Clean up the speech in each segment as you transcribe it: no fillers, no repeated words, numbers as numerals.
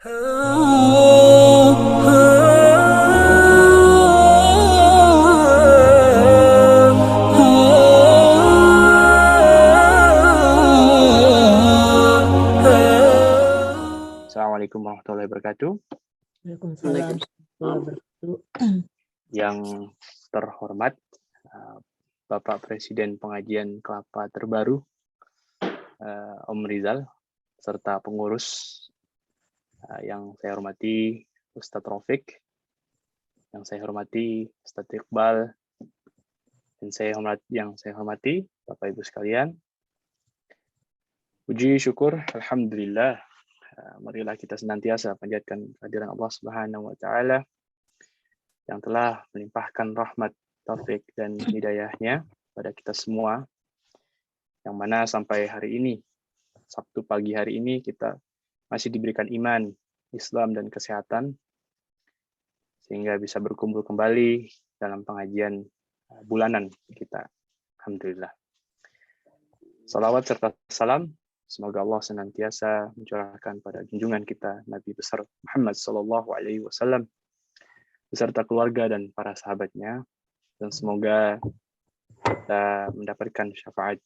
Assalamualaikum warahmatullahi wabarakatuh. Waalaikumsalam warahmatullahi wabarakatuh. Yang terhormat Bapak Presiden Pengajian Kelapa Terbaru, Om Rizal, serta pengurus yang saya hormati Ustadz Raufik, yang saya hormati Ustadz Iqbal, dan yang saya hormati Bapak Ibu sekalian. Puji syukur, alhamdulillah. Marilah kita senantiasa panjatkan kehadiran Allah Subhanahu wa taala yang telah melimpahkan rahmat, taufik dan hidayahnya pada kita semua, yang mana sampai hari ini, Sabtu pagi hari ini, kita masih diberikan iman, Islam dan kesehatan, sehingga bisa berkumpul kembali dalam pengajian bulanan kita. Alhamdulillah. Salawat serta salam semoga Allah senantiasa mencurahkan pada junjungan kita Nabi besar Muhammad SAW beserta keluarga dan para sahabatnya, dan semoga kita mendapatkan syafaat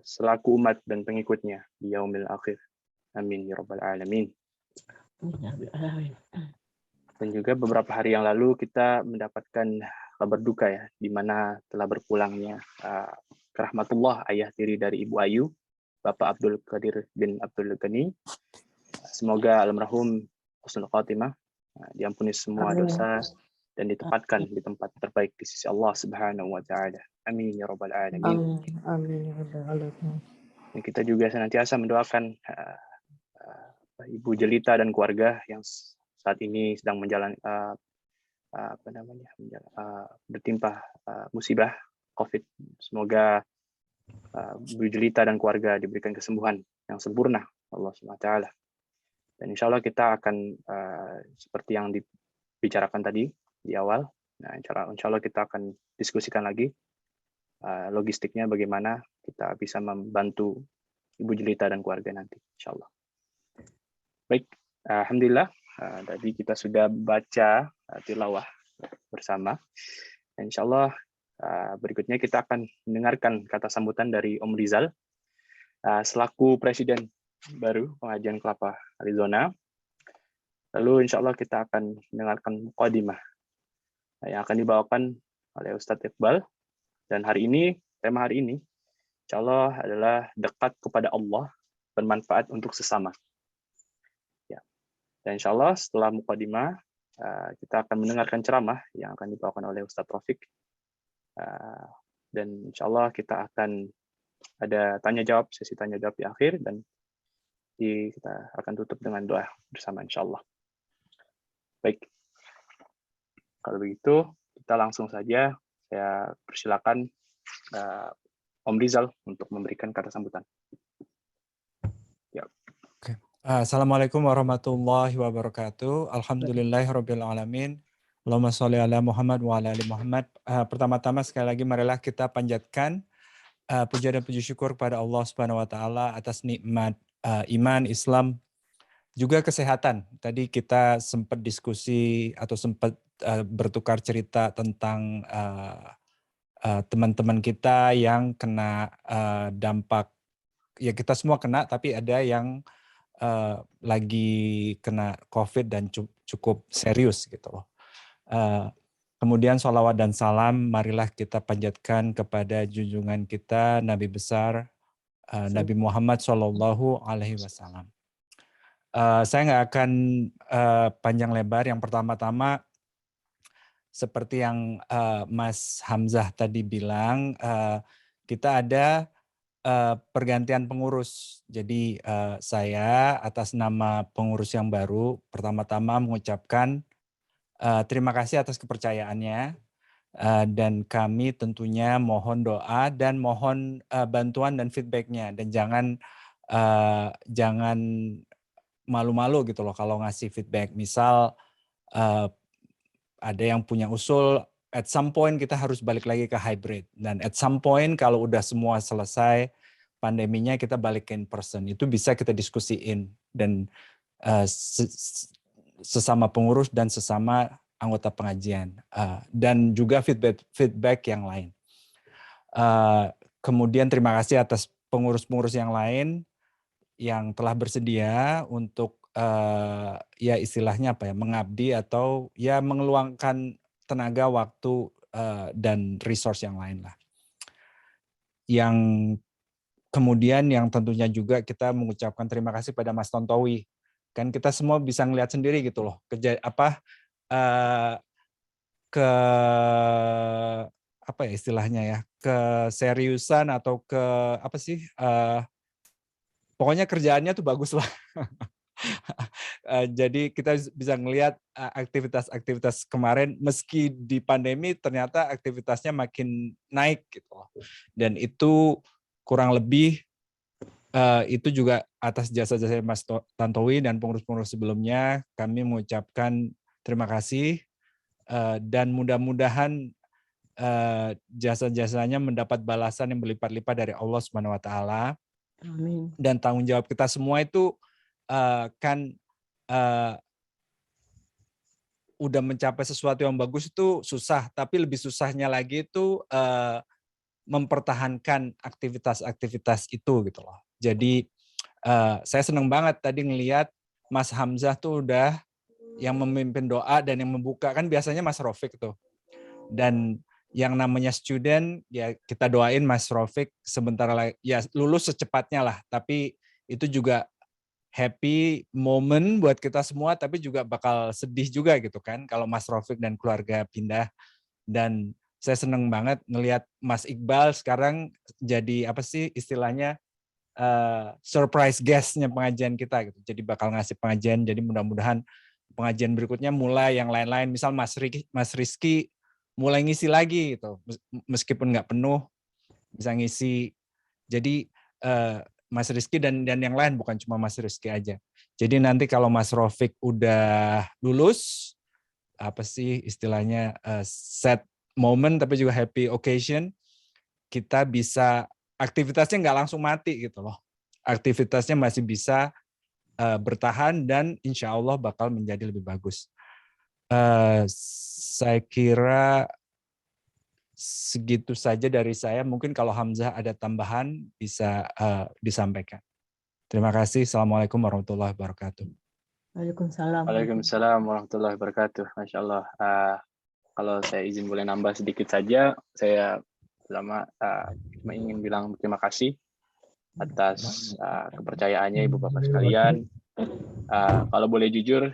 selaku umat dan pengikutnya di yaumil akhir. Amin ya rabbal alamin. Dan juga beberapa hari yang lalu kita mendapatkan kabar duka ya, di mana telah berpulangnya rahmatullah ayah tiri dari Ibu Ayu, Bapak Abdul Qadir bin Abdul Ghani. Semoga almarhum husnul khatimah, diampuni semua dosa dan ditempatkan di tempat terbaik di sisi Allah Subhanahu wa taala. Amin ya rabbal alamin. Amin ya rabbal alamin. Dan kita juga senantiasa mendoakan Ibu Jelita dan keluarga yang saat ini sedang menjalani bertimpa musibah COVID. Semoga Bu Jelita dan keluarga diberikan kesembuhan yang sempurna Allah Subhanahu wa taala. Dan insya Allah kita akan seperti yang dibicarakan tadi di awal. Nah, insya Allah kita akan diskusikan lagi logistiknya, bagaimana kita bisa membantu Ibu Jelita dan keluarga nanti, insya Allah. Baik, alhamdulillah. Tadi kita sudah baca tilawah bersama. Insya Allah berikutnya kita akan mendengarkan kata sambutan dari Om Rizal selaku Presiden baru Pengajian Kelapa Arizona. Lalu insya Allah kita akan mendengarkan muqaddimah yang akan dibawakan oleh Ustadz Iqbal. Dan tema hari ini, insya Allah adalah dekat kepada Allah, bermanfaat untuk sesama. Ya. Dan insya Allah setelah muqaddimah, kita akan mendengarkan ceramah yang akan dibawakan oleh Ustadz Raufik. Dan insya Allah kita akan ada sesi tanya jawab di akhir, dan kita akan tutup dengan doa bersama insya Allah. Baik, kalau begitu kita langsung saja, saya persilakan Om Rizal untuk memberikan kata sambutan. Ya. Oke. Assalamualaikum warahmatullahi wabarakatuh. Alhamdulillahirabbil alamin. Allahumma sholli ala Muhammad wa ala ali Muhammad. Pertama-tama sekali lagi marilah kita panjatkan puja dan puji syukur kepada Allah Subhanahu wa taala atas nikmat iman, Islam, juga kesehatan. Tadi kita sempat diskusi atau sempat bertukar cerita tentang teman-teman kita yang kena dampak, ya kita semua kena, tapi ada yang lagi kena COVID dan cukup serius gitu loh. Kemudian sholawat dan salam marilah kita panjatkan kepada junjungan kita Nabi besar Nabi Muhammad Shallallahu Alaihi Wasallam. Saya nggak akan panjang lebar. Yang pertama-tama, seperti yang Mas Hamzah tadi bilang, kita ada pergantian pengurus. Jadi saya atas nama pengurus yang baru, pertama-tama mengucapkan terima kasih atas kepercayaannya. Dan kami tentunya mohon doa dan mohon bantuan dan feedbacknya, dan jangan malu-malu gitu loh kalau ngasih feedback. Misal ada yang punya usul, at some point kita harus balik lagi ke hybrid, dan at some point kalau udah semua selesai pandeminya kita balik ke in person. Itu bisa kita diskusiin, dan sesama pengurus dan sesama anggota pengajian, dan juga feedback yang lain. Kemudian terima kasih atas pengurus-pengurus yang lain yang telah bersedia untuk ya istilahnya apa ya, mengabdi atau ya mengeluangkan tenaga, waktu, dan resource yang lain lah. Yang kemudian yang tentunya juga kita mengucapkan terima kasih pada Mas Tontowi. Kan kita semua bisa ngelihat sendiri gitu loh, apa ya istilahnya ya, keseriusan atau apa sih, pokoknya kerjaannya tuh bagus lah. Jadi kita bisa ngelihat aktivitas-aktivitas kemarin, meski di pandemi ternyata aktivitasnya makin naik gitu loh. Dan itu kurang lebih itu juga atas jasa-jasa Mas Tantowi dan pengurus-pengurus sebelumnya, kami mengucapkan terima kasih, dan mudah-mudahan jasa-jasanya mendapat balasan yang berlipat-lipat dari Allah Subhanahu wa taala. Amin. Dan tanggung jawab kita semua itu kan udah mencapai sesuatu yang bagus itu susah, tapi lebih susahnya lagi itu mempertahankan aktivitas-aktivitas itu gitu loh. Jadi saya senang banget tadi ngelihat Mas Hamzah tuh udah yang memimpin doa dan yang membuka, kan biasanya Mas Rofik tuh. Dan yang namanya student ya kita doain Mas Rofik sebentar lagi ya lulus secepatnya lah, tapi itu juga happy moment buat kita semua, tapi juga bakal sedih juga gitu kan kalau Mas Rofik dan keluarga pindah. Dan saya seneng banget ngelihat Mas Iqbal sekarang jadi apa sih istilahnya, surprise guest-nya pengajian kita gitu. Jadi bakal ngasih pengajian, jadi mudah-mudahan pengajian berikutnya mulai yang lain-lain, misal Mas Rizky mulai ngisi lagi gitu, meskipun nggak penuh bisa ngisi. Jadi Mas Rizky dan yang lain, bukan cuma Mas Rizky aja. Jadi nanti kalau Mas Rofik udah lulus, apa sih istilahnya, set moment tapi juga happy occasion, kita bisa aktivitasnya nggak langsung mati gitu loh. Aktivitasnya masih bisa bertahan dan insya Allah bakal menjadi lebih bagus. Saya kira segitu saja dari saya. Mungkin kalau Hamzah ada tambahan bisa disampaikan. Terima kasih. Assalamualaikum warahmatullahi wabarakatuh. Waalaikumsalam. Waalaikumsalam warahmatullahi wabarakatuh. Masya Allah. Kalau saya izin boleh nambah sedikit saja, saya cuma ingin bilang terima kasih atas kepercayaannya Ibu Bapak sekalian. Kalau boleh jujur,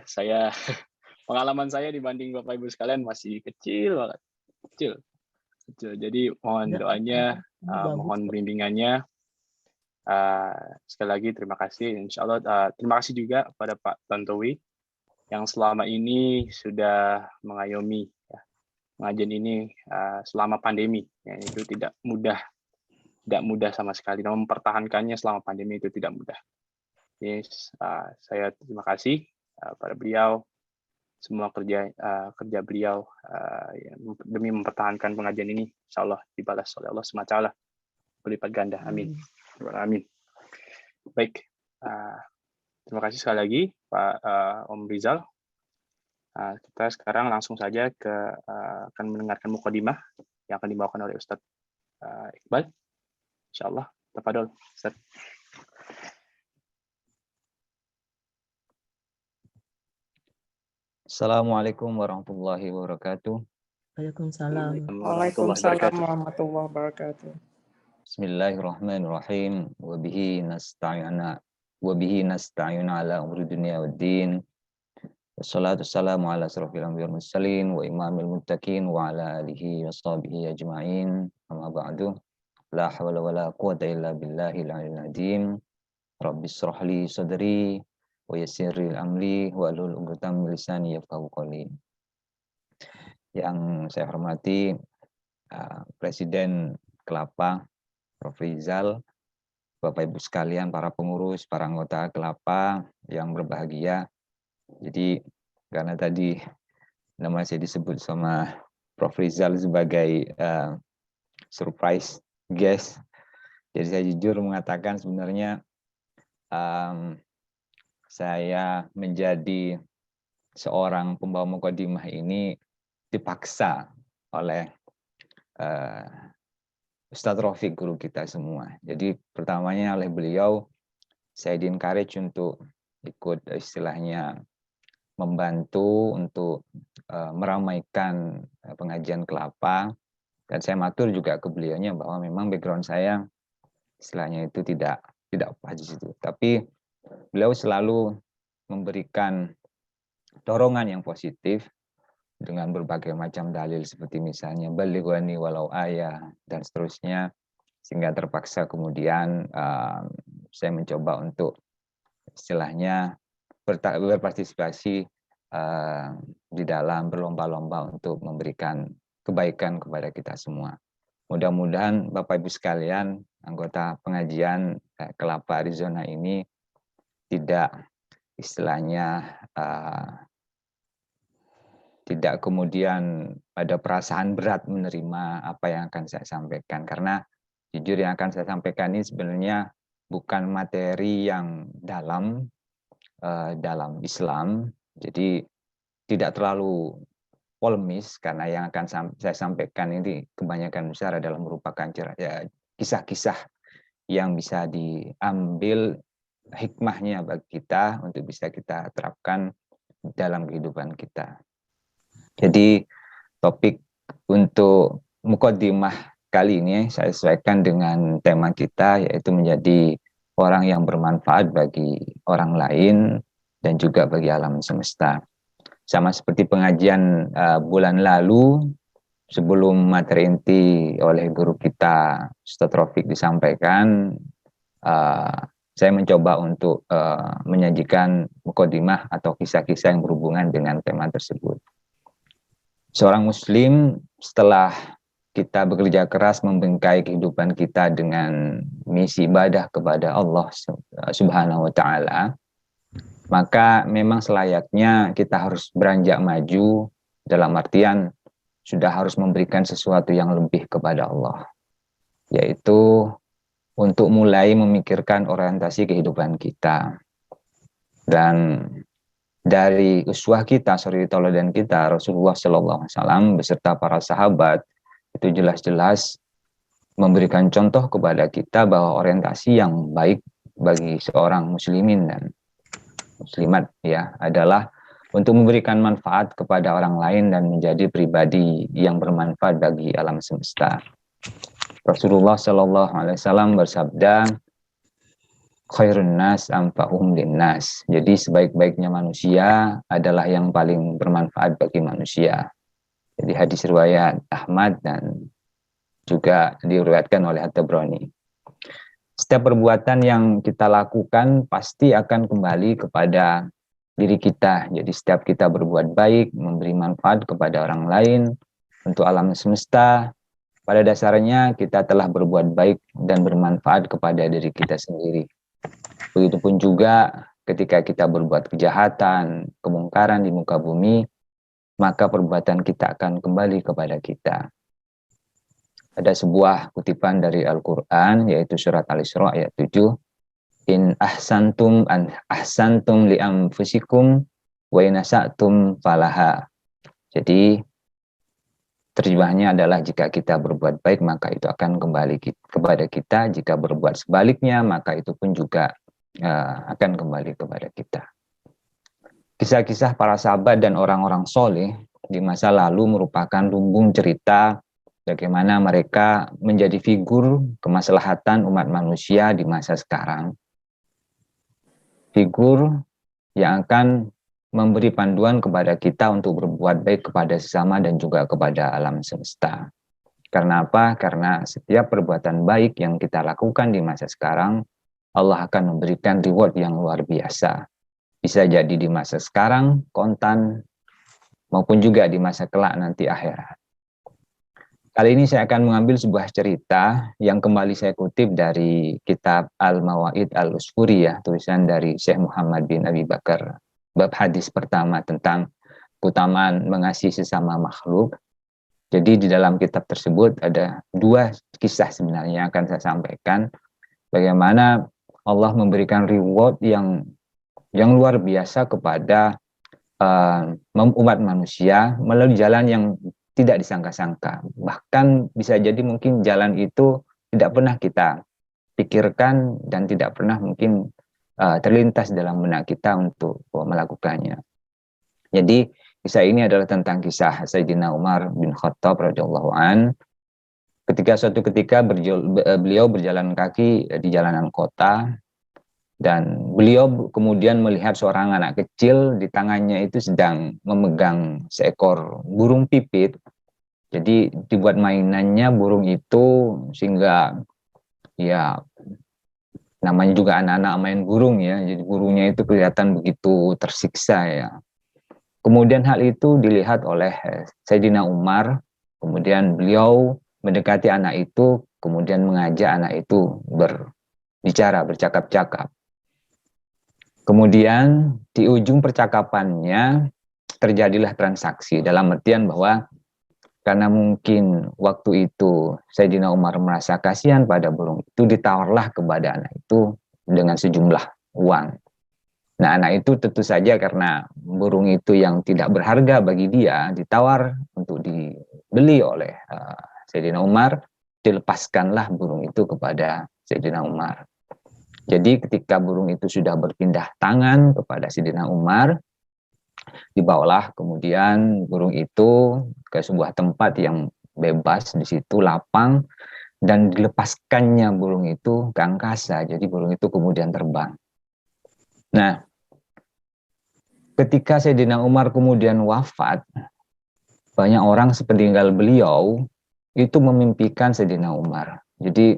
pengalaman saya dibanding Bapak Ibu sekalian masih kecil banget, kecil. Jadi mohon doanya, mohon bimbingannya. Sekali lagi terima kasih. Insya Allah terima kasih juga pada Pak Tantowi yang selama ini sudah mengayomi pengajian ini selama pandemi. Ya, itu tidak mudah sama sekali. Namun mempertahankannya selama pandemi itu tidak mudah. Yes, saya terima kasih pada beliau, semua kerja beliau demi mempertahankan pengajian ini. Insya Allah dibalas oleh Allah SWT berlipat ganda. Amin. Amin. Baik, terima kasih sekali lagi Pak Om Rizal. Kita sekarang langsung saja akan mendengarkan mukadimah yang akan dibawakan oleh Ustadz Iqbal. Insyaallah, tafadhol Ustadz. Assalamualaikum warahmatullahi wabarakatuh. Waalaikumsalam. Waalaikumsalam warahmatullahi wabarakatuh. Bismillahirrahmanirrahim. Wa bihi nasta'inu ala umuri dunya waddin. Wassalatu wassalamu ala asrofil anbiya'i wal mursalin wa imamil muttaqin wa ala alihi wa sahbihi ajma'in. Amma ba'du. La hawla wa la quwwata illa billahil aliyyil azim. Rabbis shrah li sadri wa yassir li amri wahlul 'uqdatam min lisani yafqahu qawli. Yang saya hormati Presiden Kelapa Prof. Rizal, Bapak Ibu sekalian, para pengurus, para anggota Kelapa yang berbahagia. Jadi karena tadi nama saya disebut sama Prof. Rizal sebagai surprise guest, jadi saya jujur mengatakan sebenarnya saya menjadi seorang pembawa mukadimah ini dipaksa oleh Ustadz Rafiq, guru kita semua. Jadi pertamanya oleh beliau, saya di-encourage untuk ikut istilahnya membantu untuk meramaikan pengajian kelapa. Dan saya matur juga ke beliaunya bahwa memang background saya istilahnya itu tidak pas di situ. Tapi beliau selalu memberikan dorongan yang positif dengan berbagai macam dalil seperti misalnya balighani walau ayah dan seterusnya, sehingga terpaksa kemudian saya mencoba untuk istilahnya berpartisipasi di dalam berlomba-lomba untuk memberikan kebaikan kepada kita semua. Mudah-mudahan Bapak Ibu sekalian, anggota pengajian Kelapa Arizona ini tidak istilahnya tidak kemudian ada perasaan berat menerima apa yang akan saya sampaikan. Karena jujur yang akan saya sampaikan ini sebenarnya bukan materi yang dalam Islam. Jadi tidak terlalu polemis, karena yang akan saya sampaikan ini kebanyakan besar adalah merupakan kisah-kisah yang bisa diambil hikmahnya bagi kita untuk bisa kita terapkan dalam kehidupan kita. Jadi topik untuk mukadimah kali ini saya sesuaikan dengan tema kita, yaitu menjadi orang yang bermanfaat bagi orang lain dan juga bagi alam semesta. Sama seperti pengajian bulan lalu, sebelum materi inti oleh guru kita Ustadz Rafiq disampaikan, saya mencoba untuk menyajikan mukadimah atau kisah-kisah yang berhubungan dengan tema tersebut. Seorang muslim setelah kita bekerja keras membingkai kehidupan kita dengan misi ibadah kepada Allah Subhanahu wa taala, maka memang selayaknya kita harus beranjak maju, dalam artian sudah harus memberikan sesuatu yang lebih kepada Allah, yaitu untuk mulai memikirkan orientasi kehidupan kita. Dan dari uswah kita, suri tauladan kita, Rasulullah SAW beserta para sahabat, itu jelas-jelas memberikan contoh kepada kita bahwa orientasi yang baik bagi seorang muslimin dan muslimat ya adalah untuk memberikan manfaat kepada orang lain dan menjadi pribadi yang bermanfaat bagi alam semesta. Rasulullah SAW bersabda, khairun nas anfa'uhum linnas. Jadi sebaik-baiknya manusia adalah yang paling bermanfaat bagi manusia. Jadi hadis riwayat Ahmad dan juga diriwayatkan oleh At-Tabrani. Setiap perbuatan yang kita lakukan pasti akan kembali kepada diri kita. Jadi setiap kita berbuat baik, memberi manfaat kepada orang lain, untuk alam semesta, pada dasarnya kita telah berbuat baik dan bermanfaat kepada diri kita sendiri. Begitupun juga ketika kita berbuat kejahatan, kemungkaran di muka bumi, maka perbuatan kita akan kembali kepada kita. Ada sebuah kutipan dari Al-Quran, yaitu surat Al-Isra ayat 7. In ahsantum li anfusikum wa in asatum falaha. Jadi terjemahnya adalah jika kita berbuat baik maka itu akan kembali kepada kita, jika berbuat sebaliknya maka itu pun juga akan kembali kepada kita. Kisah-kisah para sahabat dan orang-orang soleh di masa lalu merupakan lumbung cerita bagaimana mereka menjadi figur kemaslahatan umat manusia di masa sekarang. Figur yang akan memberi panduan kepada kita untuk berbuat baik kepada sesama dan juga kepada alam semesta. Karena apa? Karena setiap perbuatan baik yang kita lakukan di masa sekarang, Allah akan memberikan reward yang luar biasa. Bisa jadi di masa sekarang, kontan, maupun juga di masa kelak nanti akhirat. Kali ini saya akan mengambil sebuah cerita yang kembali saya kutip dari kitab Al-Mawaid Al-Usfuriyah, tulisan dari Syekh Muhammad bin Abi Bakar. Bab hadis pertama tentang keutamaan mengasihi sesama makhluk. Jadi di dalam kitab tersebut ada dua kisah sebenarnya yang akan saya sampaikan. Bagaimana Allah memberikan reward yang yang luar biasa kepada umat manusia melalui jalan yang tidak disangka-sangka. Bahkan bisa jadi mungkin jalan itu tidak pernah kita pikirkan dan tidak pernah mungkin terlintas dalam benak kita untuk melakukannya. Jadi kisah ini adalah tentang kisah Sayyidina Umar bin Khattab radhiyallahu an. Ketika suatu ketika beliau berjalan kaki di jalanan kota, dan beliau kemudian melihat seorang anak kecil di tangannya itu sedang memegang seekor burung pipit. Jadi dibuat mainannya burung itu, sehingga ya namanya juga anak-anak main burung ya, jadi burungnya itu kelihatan begitu tersiksa ya. Kemudian hal itu dilihat oleh Sayyidina Umar, kemudian beliau mendekati anak itu, kemudian mengajak anak itu berbicara, bercakap-cakap. Kemudian di ujung percakapannya terjadilah transaksi, dalam artian bahwa karena mungkin waktu itu Sayyidina Umar merasa kasihan pada burung itu, ditawarlah kepada anak itu dengan sejumlah uang. Nah, anak itu tentu saja karena burung itu yang tidak berharga bagi dia, ditawar untuk dibeli oleh Sayyidina Umar, dilepaskanlah burung itu kepada Sayyidina Umar. Jadi ketika burung itu sudah berpindah tangan kepada Sayyidina Umar, dibawalah kemudian burung itu ke sebuah tempat yang bebas, di situ lapang, dan dilepaskannya burung itu ke angkasa. Jadi burung itu kemudian terbang. Nah, ketika Sayyidina Umar kemudian wafat, banyak orang sepeninggal beliau itu memimpikan Sayyidina Umar. Jadi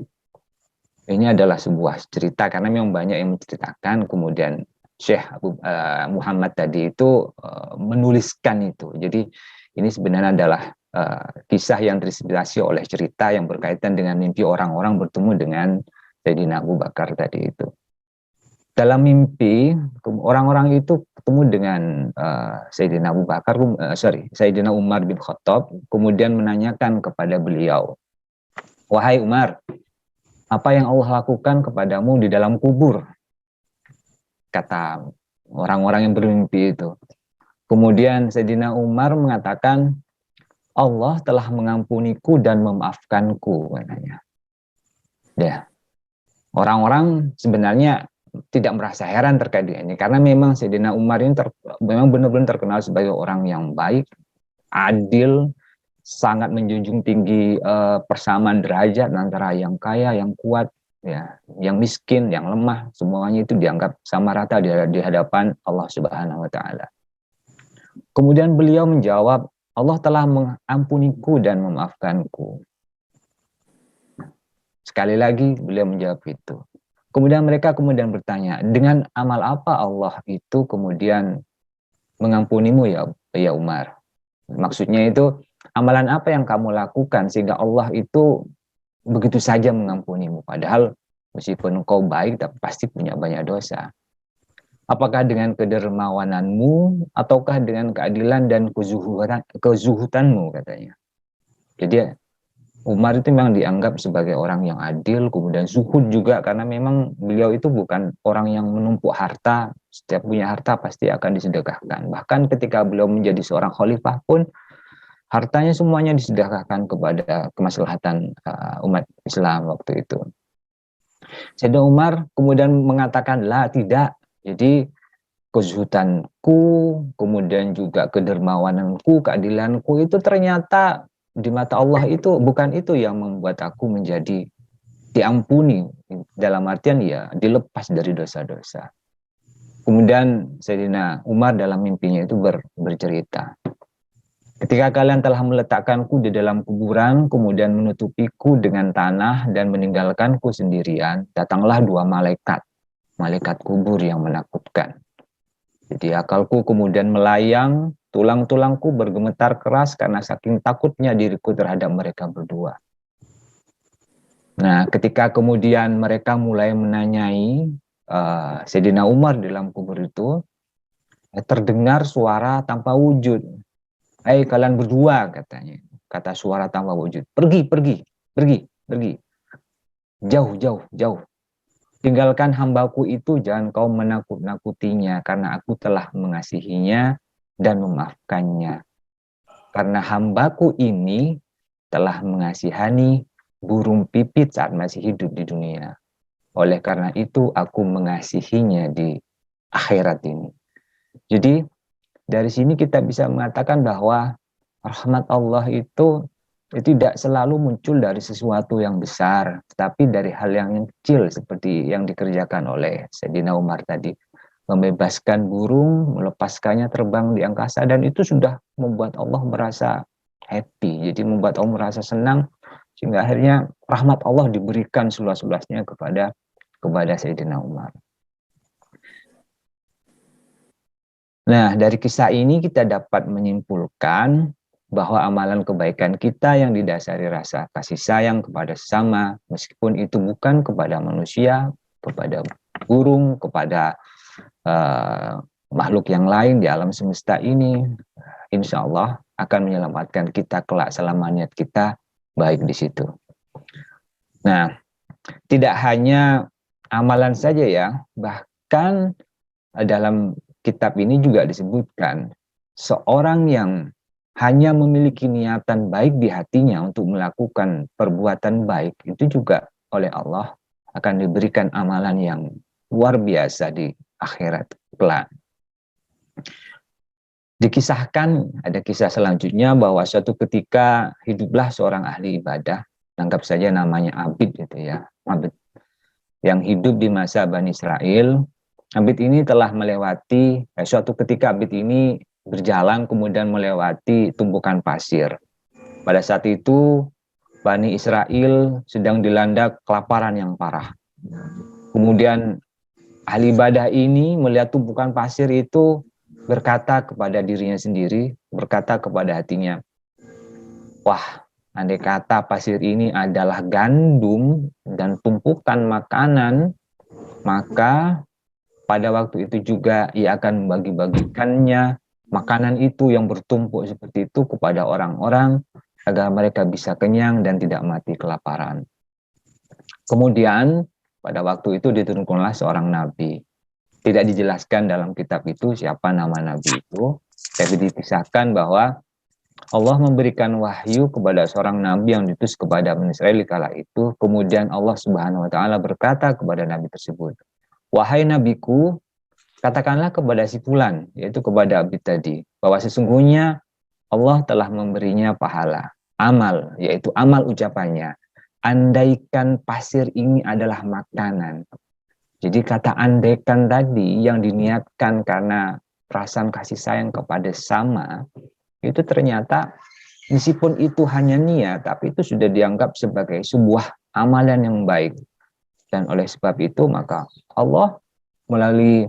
ini adalah sebuah cerita karena memang banyak yang menceritakan, kemudian Syekh Muhammad tadi itu menuliskan itu. Jadi ini sebenarnya adalah kisah yang terinspirasi oleh cerita yang berkaitan dengan mimpi orang-orang bertemu dengan Sayyidina Abu Bakar tadi itu. Dalam mimpi orang-orang itu ketemu dengan Sayyidina Abu Bakar, Sayyidina Umar bin Khattab, kemudian menanyakan kepada beliau, "Wahai Umar, apa yang Allah lakukan kepadamu di dalam kubur?" Kata orang-orang yang bermimpi itu. Kemudian Sayyidina Umar mengatakan, "Allah telah mengampuniku dan memaafkanku," katanya. Ya. Orang-orang sebenarnya tidak merasa heran terkait dengan ini, karena memang Sayyidina Umar ini memang benar-benar terkenal sebagai orang yang baik, adil, sangat menjunjung tinggi persamaan derajat antara yang kaya, yang kuat, ya, yang miskin, yang lemah, semuanya itu dianggap sama rata di hadapan Allah Subhanahu wa taala. Kemudian beliau menjawab, "Allah telah mengampuniku dan memaafkanku." Sekali lagi beliau menjawab itu. Kemudian mereka kemudian bertanya, "Dengan amal apa Allah itu kemudian mengampunimu ya Umar?" Maksudnya itu, amalan apa yang kamu lakukan sehingga Allah itu begitu saja mengampunimu, padahal meskipun engkau baik tapi pasti punya banyak dosa. Apakah dengan kedermawananmu ataukah dengan keadilan dan kezuhutanmu, katanya. Jadi Umar itu memang dianggap sebagai orang yang adil, kemudian zuhud juga, karena memang beliau itu bukan orang yang menumpuk harta, setiap punya harta pasti akan disedekahkan. Bahkan ketika beliau menjadi seorang khalifah pun, hartanya semuanya disedekahkan kepada kemaslahatan umat Islam waktu itu. Sayyidina Umar kemudian mengatakan, "La, tidak. Jadi kezuhutanku, kemudian juga kedermawananku, keadilanku itu ternyata di mata Allah itu bukan itu yang membuat aku menjadi diampuni, dalam artian ya dilepas dari dosa-dosa." Kemudian Sayyidina Umar dalam mimpinya itu bercerita, "Ketika kalian telah meletakkanku di dalam kuburan, kemudian menutupiku dengan tanah dan meninggalkanku sendirian, datanglah dua malaikat kubur yang menakutkan. Jadi akalku kemudian melayang, tulang-tulangku bergemetar keras karena saking takutnya diriku terhadap mereka berdua." Nah, ketika kemudian mereka mulai menanyai Sayyidina Umar di dalam kubur itu, terdengar suara tanpa wujud. "Hai kalian berdua," katanya. Kata suara tanpa wujud. "Pergi. Jauh. tinggalkan hambaku itu, jangan kau menakut-nakutinya, karena aku telah mengasihinya dan memaafkannya. Karena hambaku ini telah mengasihani burung pipit saat masih hidup di dunia. Oleh karena itu, aku mengasihinya di akhirat ini. Jadi, dari sini kita bisa mengatakan bahwa rahmat Allah itu tidak selalu muncul dari sesuatu yang besar, tetapi dari hal yang kecil seperti yang dikerjakan oleh Sayyidina Umar tadi. Membebaskan burung, melepaskannya terbang di angkasa, dan itu sudah membuat Allah merasa happy. Jadi membuat Allah merasa senang, sehingga akhirnya rahmat Allah diberikan seluas-luasnya kepada Sayyidina Umar. Nah, dari kisah ini kita dapat menyimpulkan bahwa amalan kebaikan kita yang didasari rasa kasih sayang kepada sesama, meskipun itu bukan kepada manusia, kepada burung, kepada makhluk yang lain di alam semesta ini, insya Allah akan menyelamatkan kita kelak selama niat kita baik di situ. Nah, tidak hanya amalan saja ya, bahkan dalam kitab ini juga disebutkan seorang yang hanya memiliki niatan baik di hatinya untuk melakukan perbuatan baik, itu juga oleh Allah akan diberikan amalan yang luar biasa di akhirat kelak. Dikisahkan, ada kisah selanjutnya bahwa suatu ketika hiduplah seorang ahli ibadah, anggap saja namanya Abid gitu ya, Abid, yang hidup di masa Bani Israel. Abid ini telah melewati, suatu ketika Abid ini berjalan kemudian melewati tumpukan pasir. Pada saat itu Bani Israel sedang dilanda kelaparan yang parah. Kemudian ahli ibadah ini melihat tumpukan pasir itu, berkata kepada dirinya sendiri, berkata kepada hatinya, wah, andai kata pasir ini adalah gandum dan tumpukan makanan, maka pada waktu itu juga ia akan membagi-bagikannya makanan itu yang bertumpuk seperti itu kepada orang-orang agar mereka bisa kenyang dan tidak mati kelaparan. Kemudian pada waktu itu diturunkanlah seorang nabi. Tidak dijelaskan dalam kitab itu siapa nama nabi itu, tapi dikisahkan bahwa Allah memberikan wahyu kepada seorang nabi yang diutus kepada Bani Israil kala itu. Kemudian Allah Subhanahu wa taala berkata kepada nabi tersebut, "Wahai nabiku, katakanlah kepada si fulan," yaitu kepada Abid tadi, bahwa sesungguhnya Allah telah memberinya pahala, amal, yaitu amal ucapannya. Andaikan pasir ini adalah makanan. Jadi kata andaikan tadi yang diniatkan karena perasaan kasih sayang kepada sesama, itu ternyata meskipun itu hanya niat, tapi itu sudah dianggap sebagai sebuah amalan yang baik. Dan oleh sebab itu maka Allah melalui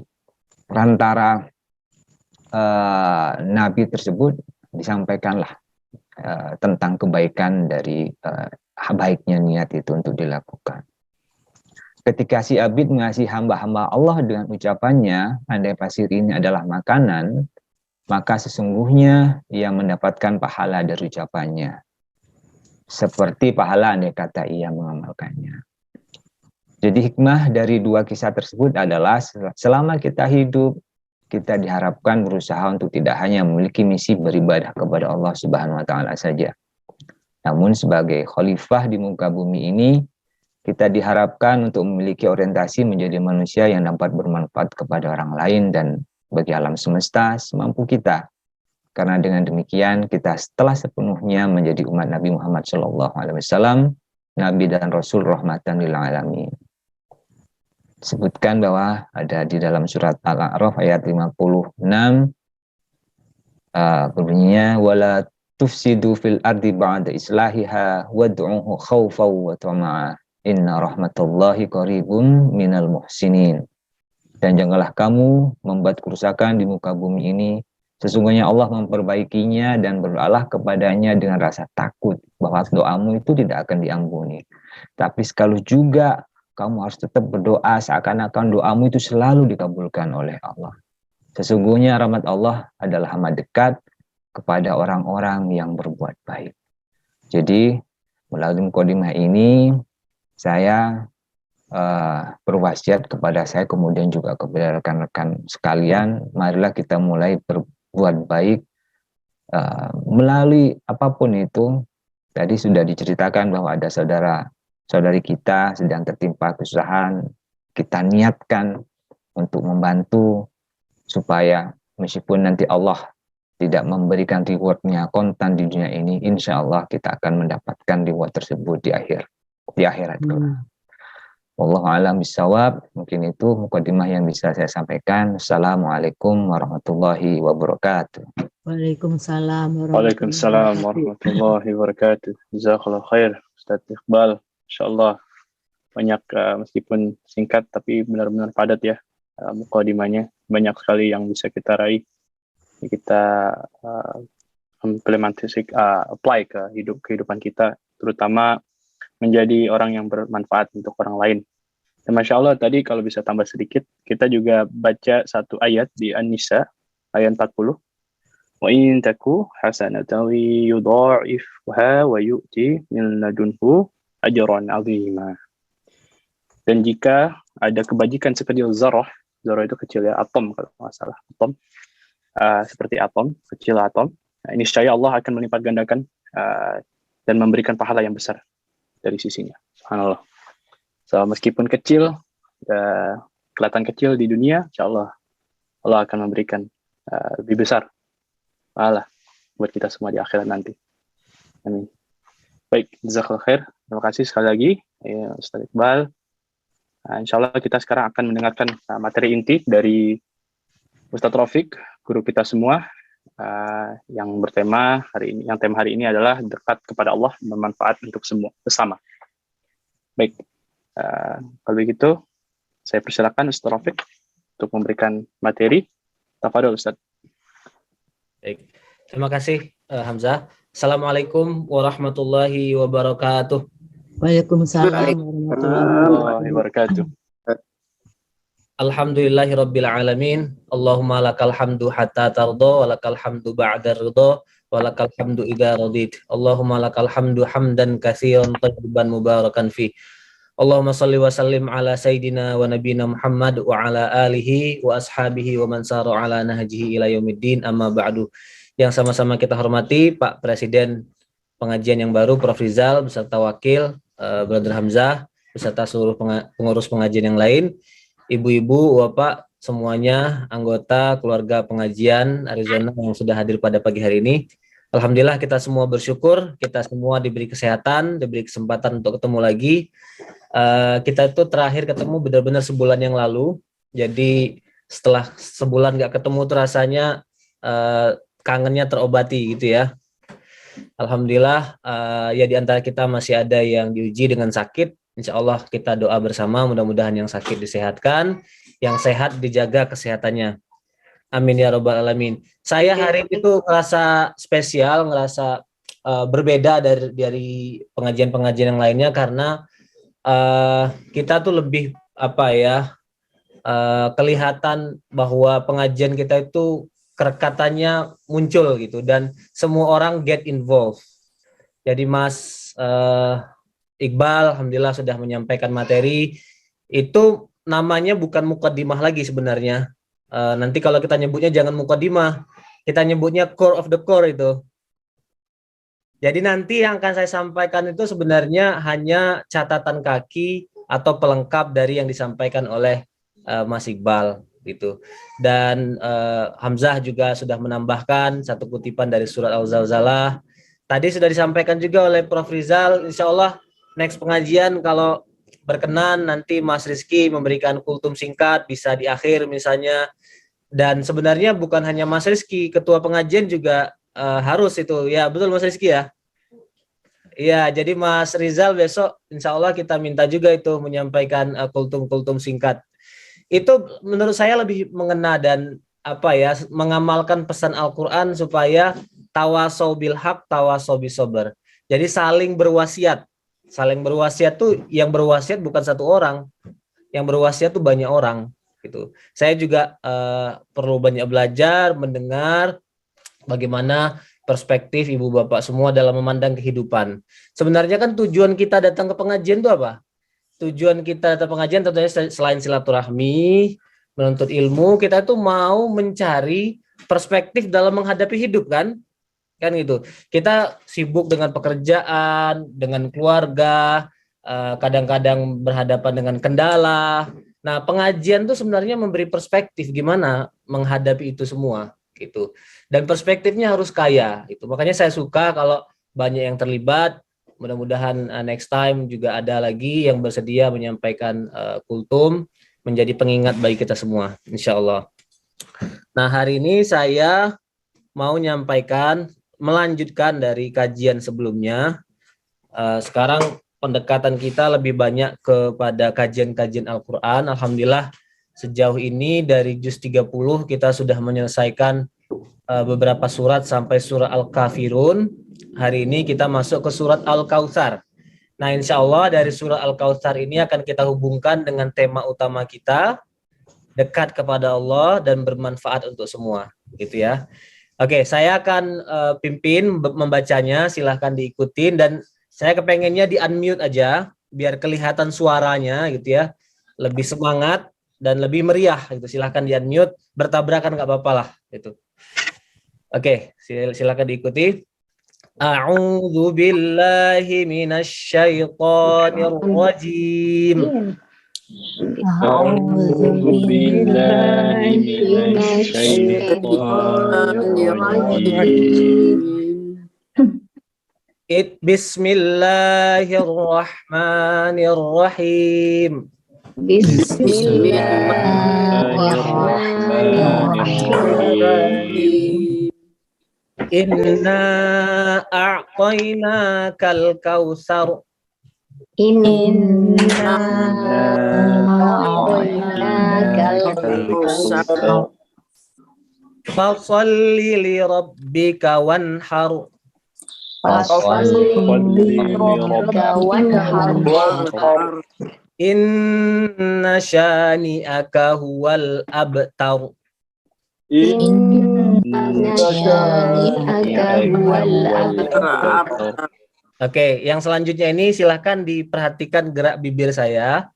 perantara nabi tersebut disampaikanlah tentang kebaikan dari baiknya niat itu untuk dilakukan. Ketika si Abid mengasihi hamba-hamba Allah dengan ucapannya, andai pasir ini adalah makanan, maka sesungguhnya ia mendapatkan pahala dari ucapannya. Seperti pahala andai kata ia mengamalkannya. Jadi hikmah dari dua kisah tersebut adalah selama kita hidup, kita diharapkan berusaha untuk tidak hanya memiliki misi beribadah kepada Allah Subhanahu wa taala saja. Namun sebagai khalifah di muka bumi ini, kita diharapkan untuk memiliki orientasi menjadi manusia yang dapat bermanfaat kepada orang lain dan bagi alam semesta semampu kita. Karena dengan demikian kita setelah sepenuhnya menjadi umat Nabi Muhammad SAW, Nabi dan Rasul rahmatan lil alamin. Disebutkan bahwa ada di dalam surat Al-A'raf ayat 56, berbunyinya wala tufsidu fil ardi ba'da islahiha wad'uhu khawfan wa tama'a. Inna rahmatullahi qaribun minal muhsinin. Dan janganlah kamu membuat kerusakan di muka bumi ini. Sesungguhnya Allah memperbaikinya dan berdoalah kepadanya dengan rasa takut bahwa doamu itu tidak akan diampuni. Tapi sekali juga kamu harus tetap berdoa seakan-akan doamu itu selalu dikabulkan oleh Allah. Sesungguhnya rahmat Allah adalah amat dekat kepada orang-orang yang berbuat baik. Jadi melalui mukadimah ini saya berwasiat kepada saya, kemudian juga kepada rekan-rekan sekalian, marilah kita mulai berbuat baik melalui apapun itu. Tadi sudah diceritakan bahwa ada saudari kita sedang tertimpa kesusahan, kita niatkan untuk membantu supaya meskipun nanti Allah tidak memberikan rewardnya kontan di dunia ini, insya Allah kita akan mendapatkan reward tersebut di akhirat. Wallahu a'lam bishawab. Mungkin itu mukadimah yang bisa saya sampaikan. Assalamualaikum warahmatullahi wabarakatuh. Waalaikumsalam Waalaikumsalam warahmatullahi wabarakatuh. Jazakallahu khair Ustaz Iqbal. Insyaallah banyak meskipun singkat tapi benar-benar padat ya mukadimahnya. Banyak sekali yang bisa kita raih. Kita apply ke kehidupan kita, terutama menjadi orang yang bermanfaat untuk orang lain. Dan Masya Allah tadi kalau bisa tambah sedikit, kita juga baca satu ayat di An-Nisa ayat 40. Wa in taku hasanatan yudha'ifha wa yu'ti min ladunhu ajran 'azima. Dan jika ada kebajikan sekecil zarah itu kecil ya, atom kalau nggak salah, atom. Seperti atom, kecil atom. Ini niscaya Allah akan melipat gandakan dan memberikan pahala yang besar dari sisinya. Subhanallah. So, meskipun kecil, kelihatan kecil di dunia, insya Allah akan memberikan lebih besar pahala buat kita semua di akhirat nanti. Amin. Baik, jazakallahu khair. Terima kasih sekali lagi, Ustaz Iqbal. Insya Allah kita sekarang akan mendengarkan materi inti dari Ustaz Rafiq, guru kita semua, yang bertema hari ini, tema hari ini adalah dekat kepada Allah, bermanfaat untuk semua bersama. Baik, kalau begitu saya persilakan Ustaz Rafiq untuk memberikan materi. Tafadhol Ustaz. Baik, terima kasih Hamzah. Assalamualaikum warahmatullahi wabarakatuh. Waalaikumsalam warahmatullahi wabarakatuh. Alhamdulillahi rabbil alamin. Allahumma lakal hamdu hatta tardo, walakal hamdu ba'da ridho, walakal hamdu idza radit. Allahumma lakal hamdu hamdan katsiran tayyiban mubarakan fi. Allahumma shalli wa sallim ala sayyidina wa nabiyina Muhammad wa ala alihi wa ashabihi wa man sara ala nahjihi ila yaumiddin, amma ba'du. Yang sama-sama kita hormati Pak Presiden Pengajian yang baru Prof Rizal beserta Wakil Brother Hamzah beserta seluruh pengurus pengajian yang lain, ibu-ibu, bapak, semuanya, anggota keluarga pengajian Arizona yang sudah hadir pada pagi hari ini. Alhamdulillah kita semua bersyukur, kita semua diberi kesehatan, diberi kesempatan untuk ketemu lagi. Kita itu terakhir ketemu benar-benar sebulan yang lalu. Jadi setelah sebulan nggak ketemu tuh rasanya kangennya terobati gitu ya. Alhamdulillah ya di antara kita masih ada yang diuji dengan sakit. Insya Allah kita doa bersama, mudah-mudahan yang sakit disehatkan, yang sehat dijaga kesehatannya. Amin ya robbal alamin. Saya hari itu ngerasa spesial, ngerasa berbeda dari pengajian-pengajian yang lainnya karena kita tuh lebih kelihatan bahwa pengajian kita itu kerekatan muncul gitu dan semua orang get involved. Jadi Mas Iqbal alhamdulillah sudah menyampaikan materi itu, namanya bukan mukaddimah lagi sebenarnya. Nanti kalau kita nyebutnya jangan mukaddimah, kita nyebutnya core of the core itu. Jadi nanti yang akan saya sampaikan itu sebenarnya hanya catatan kaki atau pelengkap dari yang disampaikan oleh Mas Iqbal gitu. Dan Hamzah juga sudah menambahkan satu kutipan dari surat Al-Zalzalah. Tadi sudah disampaikan juga oleh Prof Rizal. Insya Allah next pengajian kalau berkenan nanti Mas Rizky memberikan kultum singkat, bisa di akhir misalnya. Dan sebenarnya bukan hanya Mas Rizky, ketua pengajian juga harus itu. Ya betul Mas Rizky ya. Ya, jadi Mas Rizal besok insya Allah kita minta juga itu menyampaikan kultum-kultum singkat. Itu menurut saya lebih mengena dan mengamalkan pesan Al-Quran supaya tawasau bil haq, tawasau bis sabr. Jadi saling berwasiat. Saling berwasiat tuh yang berwasiat bukan satu orang, yang berwasiat tuh banyak orang gitu. Saya juga perlu banyak belajar, mendengar bagaimana perspektif ibu bapak semua dalam memandang kehidupan. Sebenarnya kan tujuan kita datang ke pengajian itu apa? tujuan kita datang pengajian tentunya selain silaturahmi, menuntut ilmu, kita tuh mau mencari perspektif dalam menghadapi hidup kan gitu. Kita sibuk dengan pekerjaan, dengan keluarga, kadang-kadang berhadapan dengan kendala. Nah, pengajian tuh sebenarnya memberi perspektif gimana menghadapi itu semua gitu. Dan perspektifnya harus kaya itu. Makanya saya suka kalau banyak yang terlibat. Mudah-mudahan next time juga ada lagi yang bersedia menyampaikan kultum menjadi pengingat bagi kita semua, insya Allah. Nah, hari ini saya mau melanjutkan dari kajian sebelumnya. Sekarang pendekatan kita lebih banyak kepada kajian-kajian Al-Quran. Alhamdulillah sejauh ini dari juz 30 kita sudah menyelesaikan beberapa surat sampai surah Al-Kafirun. Hari ini kita masuk ke surat Al-Kautsar. Nah, insya Allah dari surah Al-Kautsar ini akan kita hubungkan dengan tema utama kita, dekat kepada Allah dan bermanfaat untuk semua, gitu ya. Oke, saya akan pimpin membacanya, silahkan diikutin, dan saya kepengennya di unmute aja, biar kelihatan suaranya gitu ya, lebih semangat dan lebih meriah gitu. Silahkan di unmute, bertabrakan nggak apa-apa lah gitu. Oke, silahkan diikuti. A'udzu billahi minasyaitonir rajim. A'udzu billahi minasyaitonir rajim. Bismillahirrahmanirrahim. Bismillahirrahmanirrahim. Inna a'tainakal kautsar. Inna a'tainakal kautsar. Fasalli li rabbika wanhar. Inna syani'aka huwal abtar. Oke, yang selanjutnya ini silahkan diperhatikan gerak bibir saya,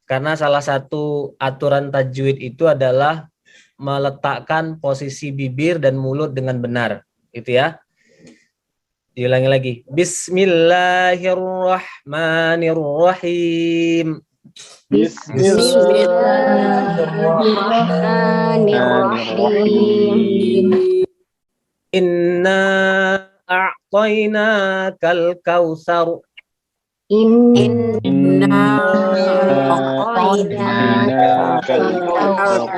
karena salah satu aturan tajwid itu adalah meletakkan posisi bibir dan mulut dengan benar, itu ya. Diulangi lagi. Bismillahirrahmanirrahim. Bismillahirrahmanirrahim. Inna a'tainakal kautsar. Inna a'tainakal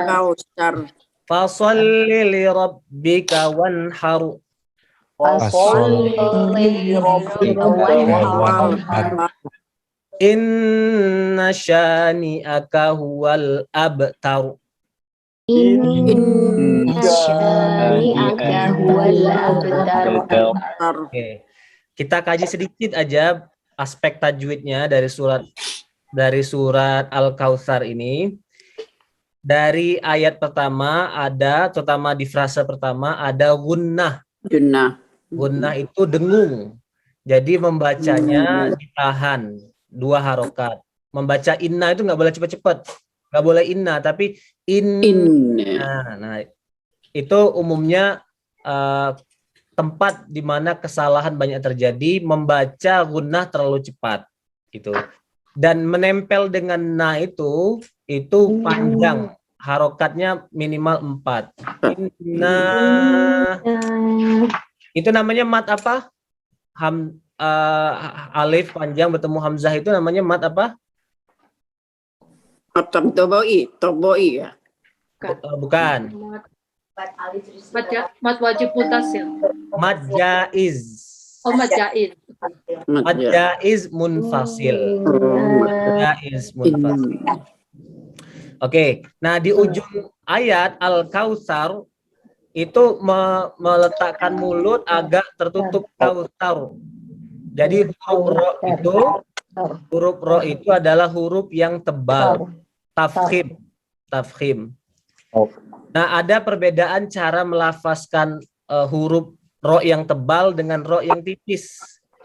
kautsar. Fasalli li rabbika wanhar. Inna syani'aka huwal abtar. Oke. Kita kaji sedikit aja aspek tajwidnya dari surat Al-Kautsar ini. Dari ayat pertama ada, terutama di frase pertama ada gunnah. Gunnah itu dengung. Jadi membacanya ditahan 2 harokat. Membaca inna itu nggak boleh cepat-cepat. Nggak boleh inna, tapi Nah, itu umumnya tempat di mana kesalahan banyak terjadi, membaca gunnah terlalu cepat gitu. Dan menempel dengan na itu panjang, harokatnya minimal 4. Inna itu namanya mat apa? Alif panjang bertemu hamzah itu namanya mat apa? Toboi ya. Bukan. Mat wajib mutasil. Mad jaiz. Oh, mad jaiz. Mad jaiz munfasil. Jaiz munfasil. Oke, nah di ujung ayat Al-Kautsar itu meletakkan mulut agak tertutup kautsar. Jadi huruf ro itu adalah huruf yang tebal, tafkhim. Nah, ada perbedaan cara melafazkan huruf ro yang tebal dengan ro yang tipis.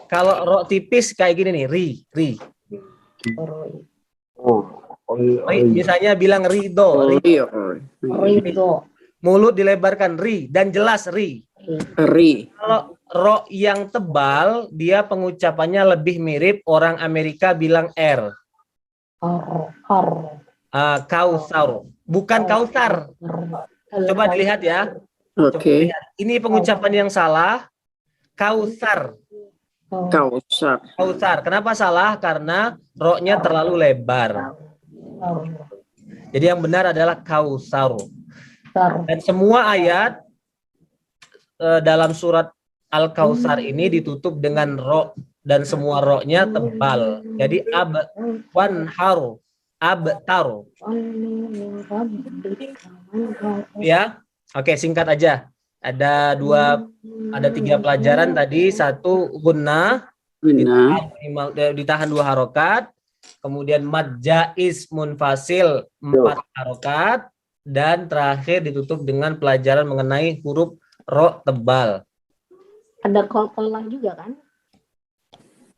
Kalau ro tipis kayak gini nih, ri. Misalnya bilang ridho, Rio. Ridho. mulut dilebarkan ri dan jelas ri. Ri. Kalau ro yang tebal, dia pengucapannya lebih mirip orang Amerika bilang R. Kausar, bukan kausar. Coba dilihat ya. Oke. Ini pengucapan yang salah. Kausar. Kausar. Kausar. Kenapa salah? Karena ro-nya terlalu lebar. Jadi yang benar adalah kausar. Dan semua ayat dalam surat Al-Kautsar ini ditutup dengan ro dan semua ro-nya tebal. Jadi wanharu, abtaru. Ya. Oke, singkat aja. Ada 3 pelajaran tadi. 1 gunnah, ditahan 2 harokat. Kemudian mad jaiz munfasil 4 harokat. Dan terakhir ditutup dengan pelajaran mengenai huruf ro tebal. Ada kolkolah juga kan?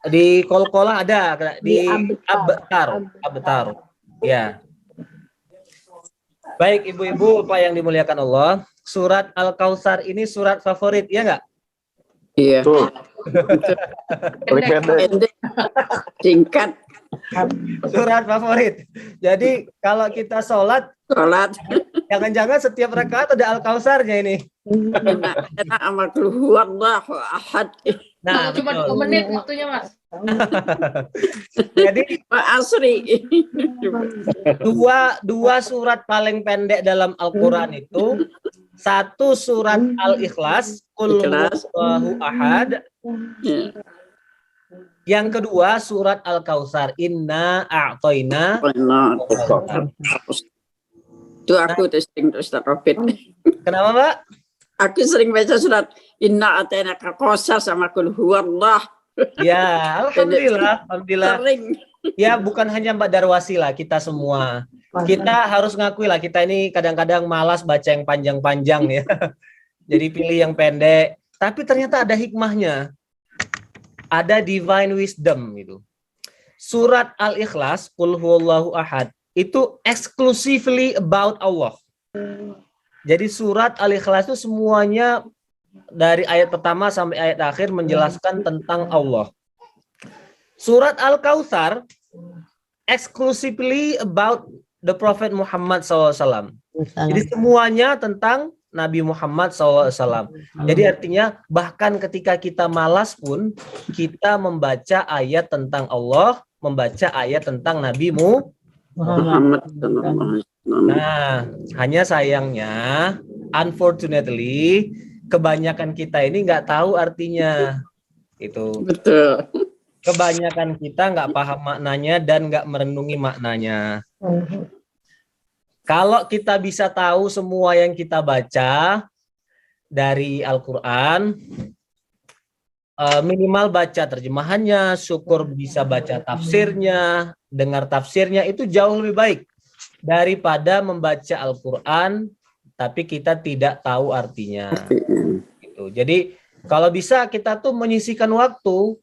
Di kolkolah ada, di abtar. abtar. Ya. Baik ibu-ibu Bapak yang dimuliakan Allah, surat Al-Kautsar ini surat favorit, ya enggak? Iya. Pendek. Singkat. Surat favorit. Jadi kalau kita sholat, jangan-jangan setiap rakaat ada Al-Kautsarnya ini. Enak sama Huwallahu Ahad. Nah, Cuma 2 menit waktunya, Mas. Jadi Asri. dua surat paling pendek dalam Al-Quran itu, 1 surat Al-Ikhlas, Qul Huwallahu Ahad. Yang kedua surat Al-Kautsar, Inna a'toina. Itu aku sering Ustaz Robin. Kenapa, Mbak? Aku sering baca surat Inna a'tainaka Kautsar sama Qul Huwallah. Ya, alhamdulillah. Sering. Ya, bukan hanya Mbak Darwasi lah, kita semua. Kita harus ngakui lah, kita ini kadang-kadang malas baca yang panjang-panjang ya. Jadi pilih yang pendek. Tapi ternyata ada hikmahnya. Ada divine wisdom gitu. Surat Al-Ikhlas, Qul Huwallahu Ahad, itu exclusively about Allah. Jadi surat Al-Ikhlas itu semuanya dari ayat pertama sampai ayat akhir menjelaskan tentang Allah. Surat Al-Kautsar exclusively about the Prophet Muhammad SAW. Jadi semuanya tentang Nabi Muhammad SAW. Jadi artinya bahkan ketika kita malas pun kita membaca ayat tentang Allah, membaca ayat tentang Nabi Muhammad. Nah, hanya sayangnya, unfortunately, kebanyakan kita ini nggak tahu artinya. Itu. Betul. Kebanyakan kita nggak paham maknanya dan nggak merenungi maknanya. Kalau kita bisa tahu semua yang kita baca dari Al-Quran, minimal baca terjemahannya, syukur bisa baca tafsirnya, dengar tafsirnya, itu jauh lebih baik daripada membaca Al-Quran tapi kita tidak tahu artinya. Gitu. Jadi kalau bisa kita tuh menyisihkan waktu,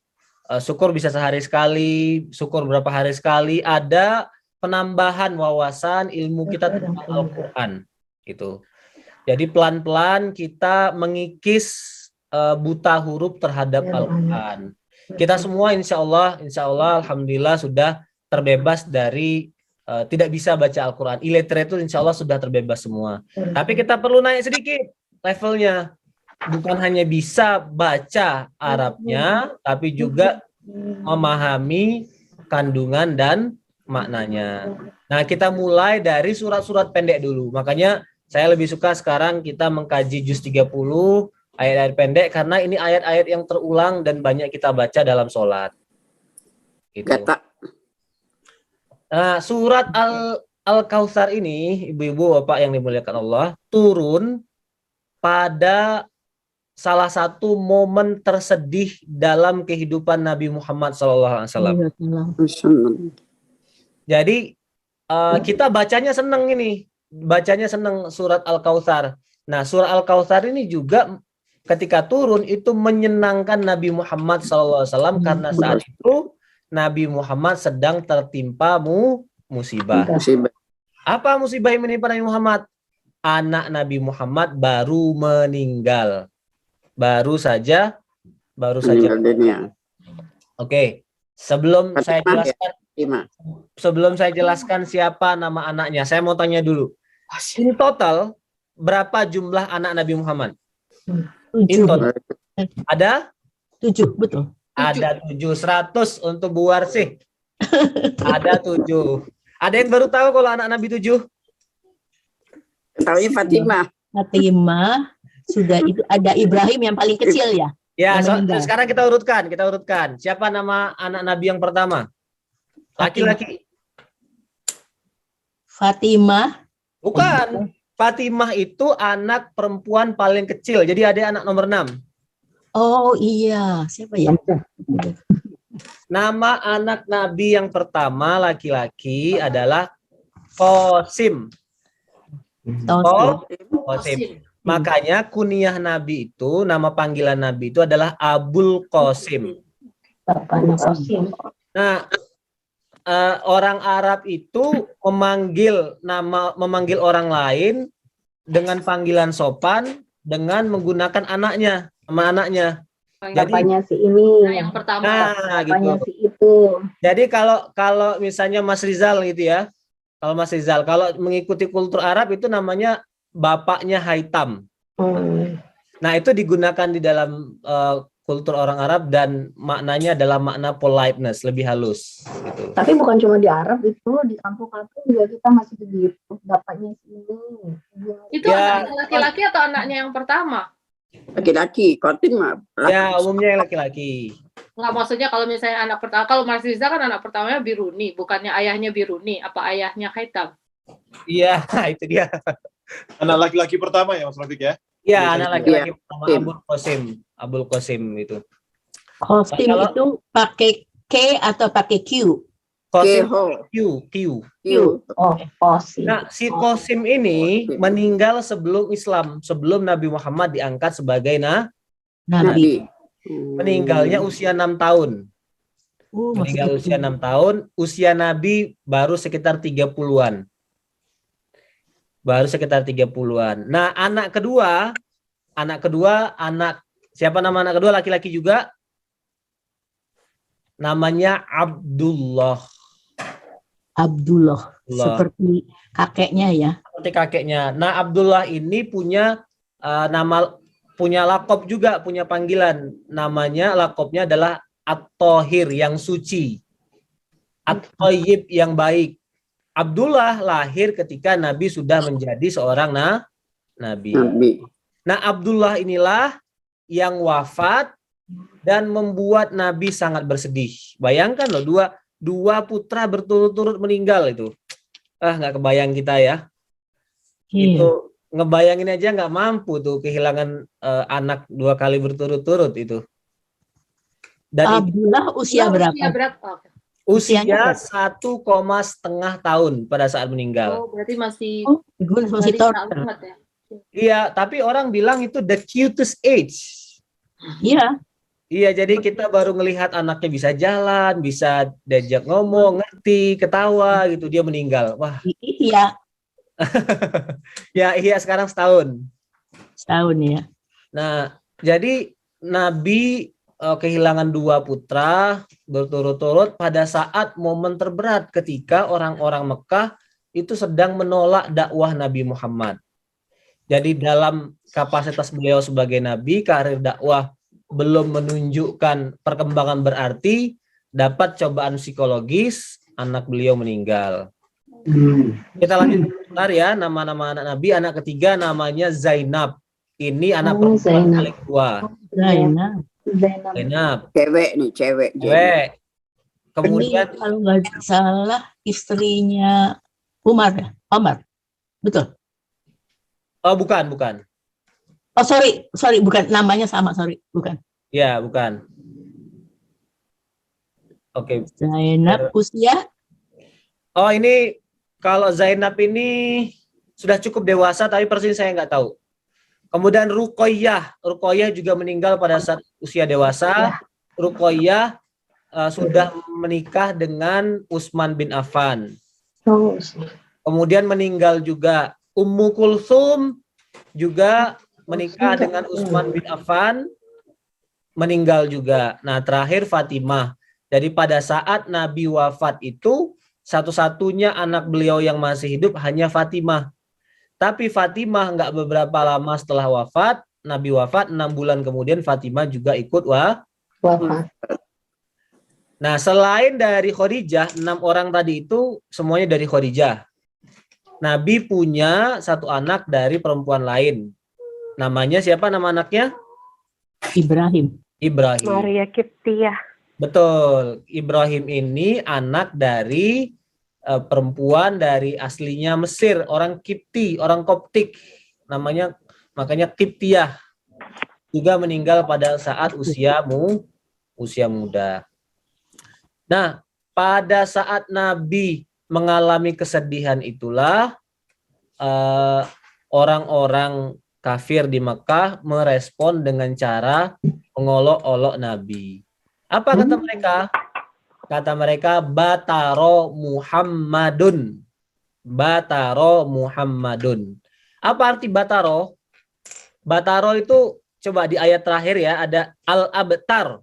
syukur bisa sehari sekali, syukur berapa hari sekali, ada penambahan wawasan ilmu kita tentang Al-Quran. Gitu. Jadi pelan-pelan kita mengikis buta huruf terhadap Al-Quran. Kita semua insya Allah alhamdulillah sudah terbebas dari tidak bisa baca Al-Quran. Illiterate itu insya Allah sudah terbebas semua. Tapi kita perlu naik sedikit levelnya. Bukan hanya bisa baca Arabnya, tapi juga memahami kandungan dan maknanya. Nah, kita mulai dari surat-surat pendek dulu. Makanya saya lebih suka sekarang kita mengkaji juz 30, ayat-ayat pendek, karena ini ayat-ayat yang terulang dan banyak kita baca dalam sholat. Gitu. Nah, surat Al-Kautsar ini, ibu-ibu bapak yang dimuliakan Allah, turun pada salah satu momen tersedih dalam kehidupan Nabi Muhammad SAW. Jadi kita bacanya seneng ini, bacanya seneng surat Al-Kautsar. Nah, surat Al-Kautsar ini juga ketika turun itu menyenangkan Nabi Muhammad SAW karena saat itu Nabi Muhammad sedang tertimpa musibah. Musibah. Apa musibah yang menimpa Nabi Muhammad? Anak Nabi Muhammad baru meninggal. Baru saja. Meninggal dunia. Oke. Sebelum saya Fatimah ya? jelaskan Fatimah. sebelum saya jelaskan siapa nama anaknya, saya mau tanya dulu. In total berapa jumlah anak Nabi Muhammad? 7. In total. Ada? 7, betul. Ada 7. 100 untuk Bu Warsih. Ada 7. Ada yang baru tahu kalau anak Nabi 7? Tahunya Fatimah. Fatimah sudah itu ada Ibrahim yang paling kecil ya. Ya, Yang meninggal. sekarang kita urutkan. Siapa nama anak Nabi yang pertama? Laki-laki. Fatimah. Bukan. Fatimah itu anak perempuan paling kecil. Jadi ada anak nomor 6. Oh iya, siapa ya? Nama anak Nabi yang pertama laki-laki adalah Qasim. Qasim. Makanya kunyah Nabi itu, nama panggilan Nabi itu adalah Abul Qasim. Bapaknya Qasim. Nah, orang Arab itu memanggil orang lain dengan panggilan sopan dengan menggunakan anaknya, nama anaknya. Jadi Bapaknya si ini. Yang pertama. nah, Bapaknya gitu. si itu. Jadi kalau misalnya Mas Rizal gitu ya, kalau mengikuti kultur Arab itu namanya bapaknya Haitam. Nah, itu digunakan di dalam kultur orang Arab dan maknanya adalah makna politeness, lebih halus gitu. Tapi bukan cuma di Arab itu, di kampung-kampung juga kita masih begitu. Bapaknya si ini. Itu Ya. anaknya laki-laki atau anaknya yang pertama? Laki-laki. Kotim mah. Ya, umumnya yang laki-laki. Nggak, maksudnya kalau misalnya anak pertama, kalau Mas Riza kan anak pertamanya Biruni, bukannya ayahnya Biruni, apa ayahnya Khaitam? Iya, itu dia. Anak laki-laki pertama ya Mas Rafiq ya? Iya, Biasanya anak gitu. laki-laki pertama Qasim. Abul Qasim itu. Qasim Kalau- itu pakai K atau pakai Q? Qasim Keho. Q. Q. Oh, Qasim. Nah, si Qasim ini meninggal sebelum Islam, sebelum Nabi Muhammad diangkat sebagai Nabi. Nabi. meninggalnya usia 6 tahun. Masih Meninggal kecil. usia 6 tahun, usia Nabi baru sekitar 30-an. Baru sekitar 30-an. Nah, anak kedua, siapa nama anak kedua? Laki-laki juga. Namanya Abdullah. Abdullah. Seperti kakeknya ya. Seperti kakeknya. Nah, Abdullah ini punya punya lakop juga, punya panggilan. Namanya, lakopnya adalah At-Tahir, yang suci. At-Tayyib, yang baik. Abdullah lahir ketika Nabi sudah menjadi seorang nabi. Nah, Abdullah inilah yang wafat dan membuat Nabi sangat bersedih. Bayangkan loh, dua putra berturut-turut meninggal itu. Nggak kebayang kita ya. Itu ngebayangin aja nggak mampu tuh kehilangan anak 2 kali berturut-turut itu. Dan Abdullah usia berapa? Usia 1,5 tahun pada saat meninggal. Oh, berarti masih masih toddler. ya. Iya, tapi orang bilang itu the cutest age. Iya. Iya, jadi kita baru ngelihat anaknya bisa jalan, bisa diajak ngomong, ngerti, ketawa gitu, dia meninggal. Wah. Iya. Ya, iya sekarang setahun. Setahun ya. Nah, jadi Nabi kehilangan 2 putra berturut-turut pada saat momen terberat ketika orang-orang Mekah itu sedang menolak dakwah Nabi Muhammad. Jadi dalam kapasitas beliau sebagai Nabi, karir dakwah belum menunjukkan perkembangan berarti, dapat cobaan psikologis, anak beliau meninggal. Kita lanjut bentar ya, nama-nama anak Nabi. Anak ketiga namanya Zainab. Ini anak perempuan paling tua. Zainab. Cewek nih, cewek. Kemudian ini kalau nggak salah istrinya Umar. Betul? Oh, bukan. Oh, sorry, bukan, namanya sama, bukan. Ya, bukan. Oke. Zainab usia? Oh, ini kalau Zainab ini sudah cukup dewasa, tapi persis saya nggak tahu. Kemudian Ruqayyah juga meninggal pada saat usia dewasa. Ruqayyah sudah menikah dengan Utsman bin Affan. Oh, Kemudian meninggal juga Ummu Kulsum, juga menikah dengan Utsman bin Affan, meninggal juga. Nah, terakhir Fatimah. Jadi pada saat Nabi wafat itu, satu-satunya anak beliau yang masih hidup hanya Fatimah. Tapi Fatimah nggak beberapa lama setelah wafat, Nabi wafat, 6 bulan kemudian Fatimah juga ikut wafat. Nah, selain dari Khadijah, 6 orang tadi itu semuanya dari Khadijah. Nabi punya satu anak dari perempuan lain. Namanya siapa nama anaknya? Ibrahim. Ibrahim. Maria Kiptiyah. Betul. Ibrahim ini anak dari perempuan dari aslinya Mesir, orang Kipti, orang Koptik. Namanya makanya Kiptiyah. Juga meninggal pada saat usia muda. Nah, pada saat Nabi mengalami kesedihan itulah orang-orang kafir di Mekah merespon dengan cara mengolok-olok Nabi. Apa kata mereka? Kata mereka, Bataro Muhammadun. Bataro Muhammadun. Apa arti Bataro? Bataro itu, coba di ayat terakhir ya, ada al-abtar.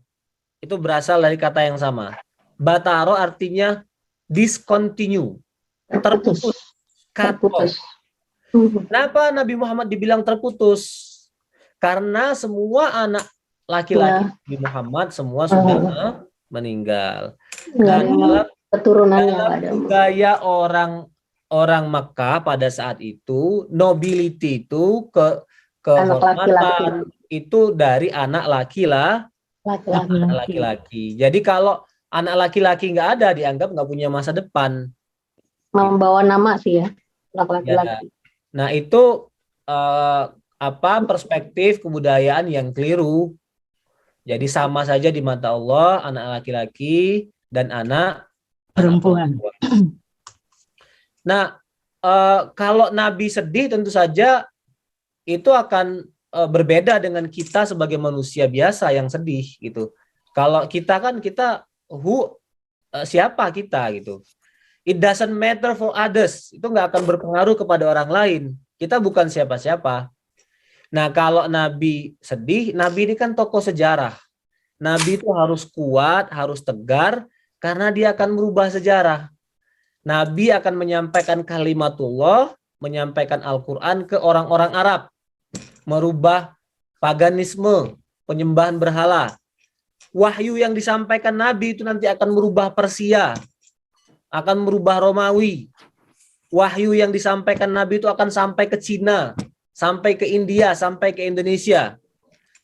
Itu berasal dari kata yang sama. Bataro artinya discontinue, terputus, cut off. Kenapa Nabi Muhammad dibilang terputus? Karena semua anak laki-laki Nabi Muhammad semua sudah meninggal. Dan dalam gaya orang Makkah pada saat itu, nobility itu kehormatan itu dari anak laki-laki. Jadi kalau anak laki-laki nggak ada, dianggap nggak punya masa depan. Membawa nama sih ya, laki-laki. Ya. Nah itu perspektif kebudayaan yang keliru. Jadi sama saja di mata Allah anak laki-laki dan anak perempuan. Nah kalau Nabi sedih tentu saja itu akan berbeda dengan kita sebagai manusia biasa yang sedih gitu. Kalau kita siapa kita gitu. It doesn't matter for others. Itu nggak akan berpengaruh kepada orang lain. Kita bukan siapa-siapa. Nah, kalau Nabi sedih, Nabi ini kan tokoh sejarah. Nabi itu harus kuat, harus tegar, karena dia akan merubah sejarah. Nabi akan menyampaikan kalimatullah, menyampaikan Al-Quran ke orang-orang Arab. Merubah paganisme, penyembahan berhala. Wahyu yang disampaikan Nabi itu nanti akan merubah Persia, akan merubah Romawi. Wahyu yang disampaikan Nabi itu akan sampai ke Cina, sampai ke India, sampai ke Indonesia.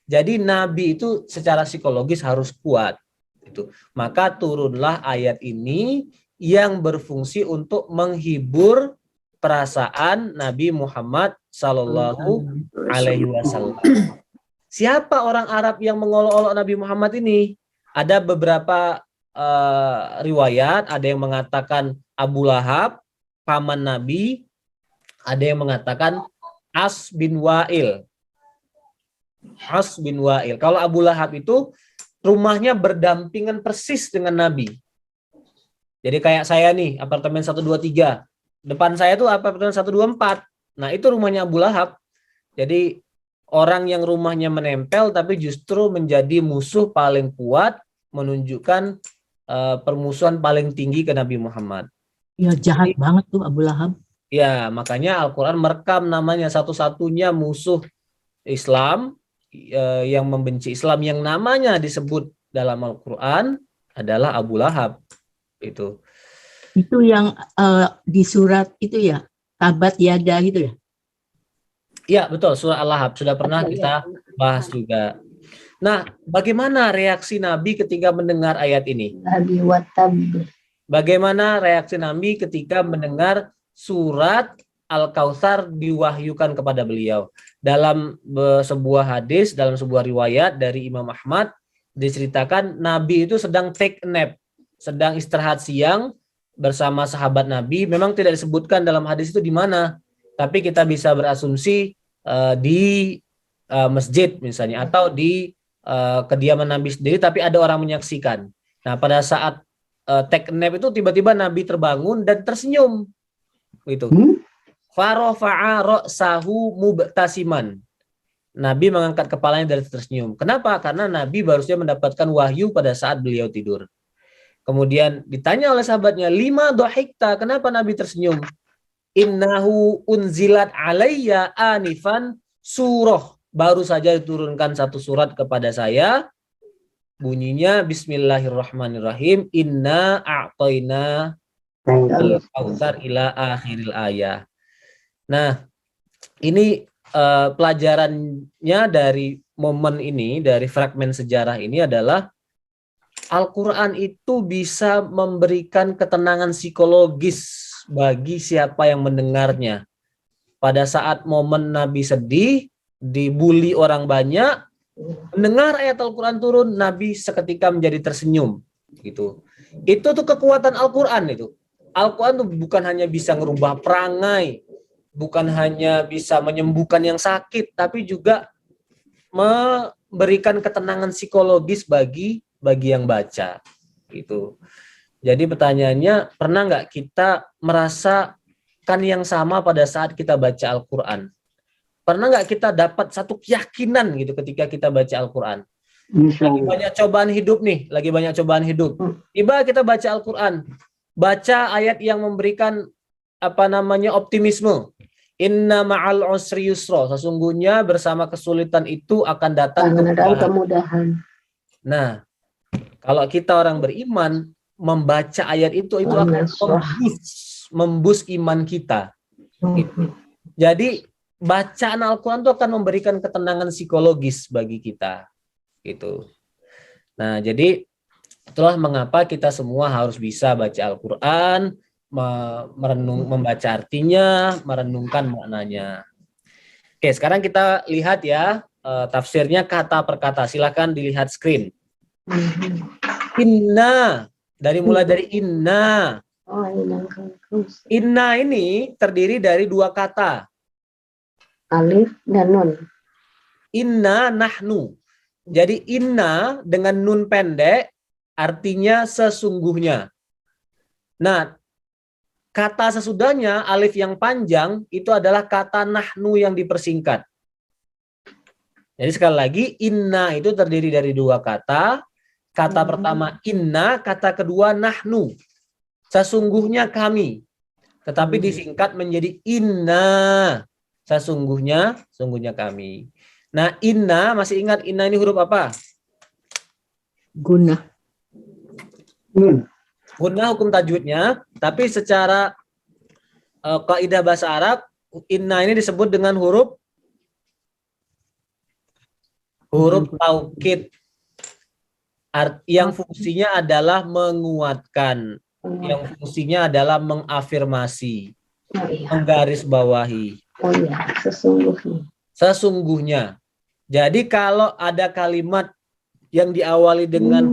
Jadi Nabi itu secara psikologis harus kuat. Itu. Maka turunlah ayat ini yang berfungsi untuk menghibur perasaan Nabi Muhammad Sallallahu Alaihi Wasallam. Siapa orang Arab yang mengolok-olok Nabi Muhammad ini? Ada beberapa riwayat, ada yang mengatakan Abu Lahab, paman Nabi, ada yang mengatakan As bin Wa'il. As bin Wa'il. Kalau Abu Lahab itu rumahnya berdampingan persis dengan Nabi. Jadi kayak saya nih, apartemen 123. Depan saya tuh apartemen 124. Nah, itu rumahnya Abu Lahab. Jadi orang yang rumahnya menempel tapi justru menjadi musuh paling kuat, menunjukkan permusuhan paling tinggi ke Nabi Muhammad. Ya jahat banget tuh Abu Lahab. Ya, makanya Al-Quran merekam namanya satu-satunya musuh Islam yang membenci Islam yang namanya disebut dalam Al-Quran adalah Abu Lahab. Itu yang di surat itu ya, Tabat Yada gitu ya. Ya, betul, surah Al-Lahab sudah pernah kita bahas juga. Nah, bagaimana reaksi Nabi ketika mendengar ayat ini? Bagaimana reaksi Nabi ketika mendengar surat Al-Kautsar diwahyukan kepada beliau? Dalam sebuah hadis, dalam sebuah riwayat dari Imam Ahmad, diceritakan Nabi itu sedang take nap, sedang istirahat siang bersama sahabat Nabi. Memang tidak disebutkan dalam hadis itu di mana, tapi kita bisa berasumsi di masjid misalnya, atau di kediaman Nabi sendiri, tapi ada orang menyaksikan. Nah, pada saat take a nap itu tiba-tiba Nabi terbangun dan tersenyum gitu. Farofa'a ra'sahu mubtasiman. Nabi mengangkat kepalanya dan tersenyum. Kenapa? Karena Nabi baru saja mendapatkan wahyu pada saat beliau tidur. Kemudian ditanya oleh sahabatnya, lima dohikta, kenapa Nabi tersenyum? Innahu unzilat alayya anifan surah. Baru saja diturunkan satu surat kepada saya. Bunyinya Bismillahirrahmanirrahim. Inna a'toina al-kautsar ila akhiril ayah. Nah, ini pelajarannya dari momen ini, dari fragmen sejarah ini adalah Al-Quran itu bisa memberikan ketenangan psikologis bagi siapa yang mendengarnya. Pada saat momen Nabi sedih, dibully orang banyak, mendengar ayat Al-Quran turun, Nabi seketika menjadi tersenyum. Gitu. Itu tuh kekuatan Al-Quran itu. Al-Quran tuh bukan hanya bisa merubah perangai, bukan hanya bisa menyembuhkan yang sakit, tapi juga memberikan ketenangan psikologis bagi yang baca. Gitu. Jadi pertanyaannya, pernah nggak kita merasakan yang sama pada saat kita baca Al-Quran? Pernah nggak kita dapat satu keyakinan gitu ketika kita baca Al-Quran? Lagi banyak cobaan hidup nih, lagi banyak cobaan hidup. Tiba kita baca Al-Quran, baca ayat yang memberikan optimisme. Inna ma'al usri yusra. Sesungguhnya bersama kesulitan itu akan datang kemudahan. Nah, kalau kita orang beriman membaca ayat itu akan membus iman kita. Gitu. Jadi bacaan Al-Quran itu akan memberikan ketenangan psikologis bagi kita. Gitu. Nah, jadi itulah mengapa kita semua harus bisa baca Al-Quran, membaca artinya, merenungkan maknanya. Oke, sekarang kita lihat ya tafsirnya kata per kata. Silakan dilihat screen. Inna, mulai dari inna. Inna ini terdiri dari dua kata. Alif dan nun. Inna nahnu. Jadi inna dengan nun pendek artinya sesungguhnya. Nah, kata sesudahnya alif yang panjang itu adalah kata nahnu yang dipersingkat. Jadi sekali lagi inna itu terdiri dari dua kata. Kata pertama inna, kata kedua nahnu. Sesungguhnya kami. Tetapi disingkat menjadi inna. Sesungguhnya kami. Nah, inna, masih ingat inna ini huruf apa? Guna. Guna hukum tajwidnya, tapi secara kaidah bahasa Arab, inna ini disebut dengan huruf taukid. Yang fungsinya adalah menguatkan, yang fungsinya adalah mengafirmasi, menggarisbawahi. Oh ya, sesungguhnya. Sesungguhnya. Jadi kalau ada kalimat yang diawali dengan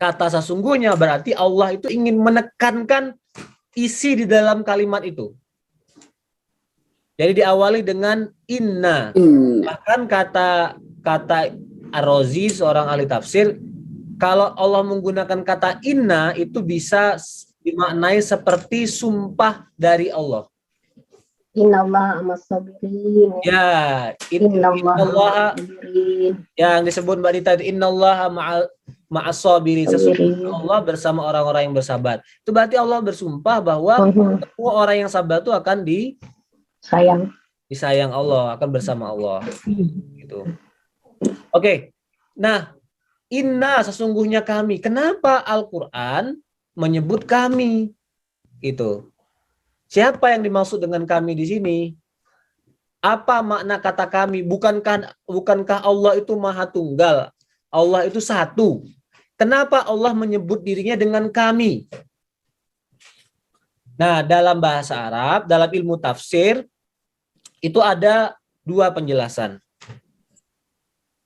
kata sesungguhnya, berarti Allah itu ingin menekankan isi di dalam kalimat itu. Jadi diawali dengan inna. Bahkan kata Ar-Razi, seorang ahli tafsir, kalau Allah menggunakan kata inna itu bisa dimaknai seperti sumpah dari Allah. Innallaha ma'as-sabirin. Ya, innallaha yang disebut Mbak Dita, innallaha ma'as-sabirin. Sesungguhnya Allah bersama orang-orang yang bersabar. Itu berarti Allah bersumpah bahwa semua orang yang sabar itu akan disayang Allah, akan bersama Allah. Gitu. Oke. Nah, inna sesungguhnya kami. Kenapa Al-Quran menyebut kami? Itu. Siapa yang dimaksud dengan kami di sini? Apa makna kata kami? Bukankah Allah itu Maha Tunggal? Allah itu satu. Kenapa Allah menyebut dirinya dengan kami? Nah, dalam bahasa Arab, dalam ilmu tafsir, itu ada dua penjelasan.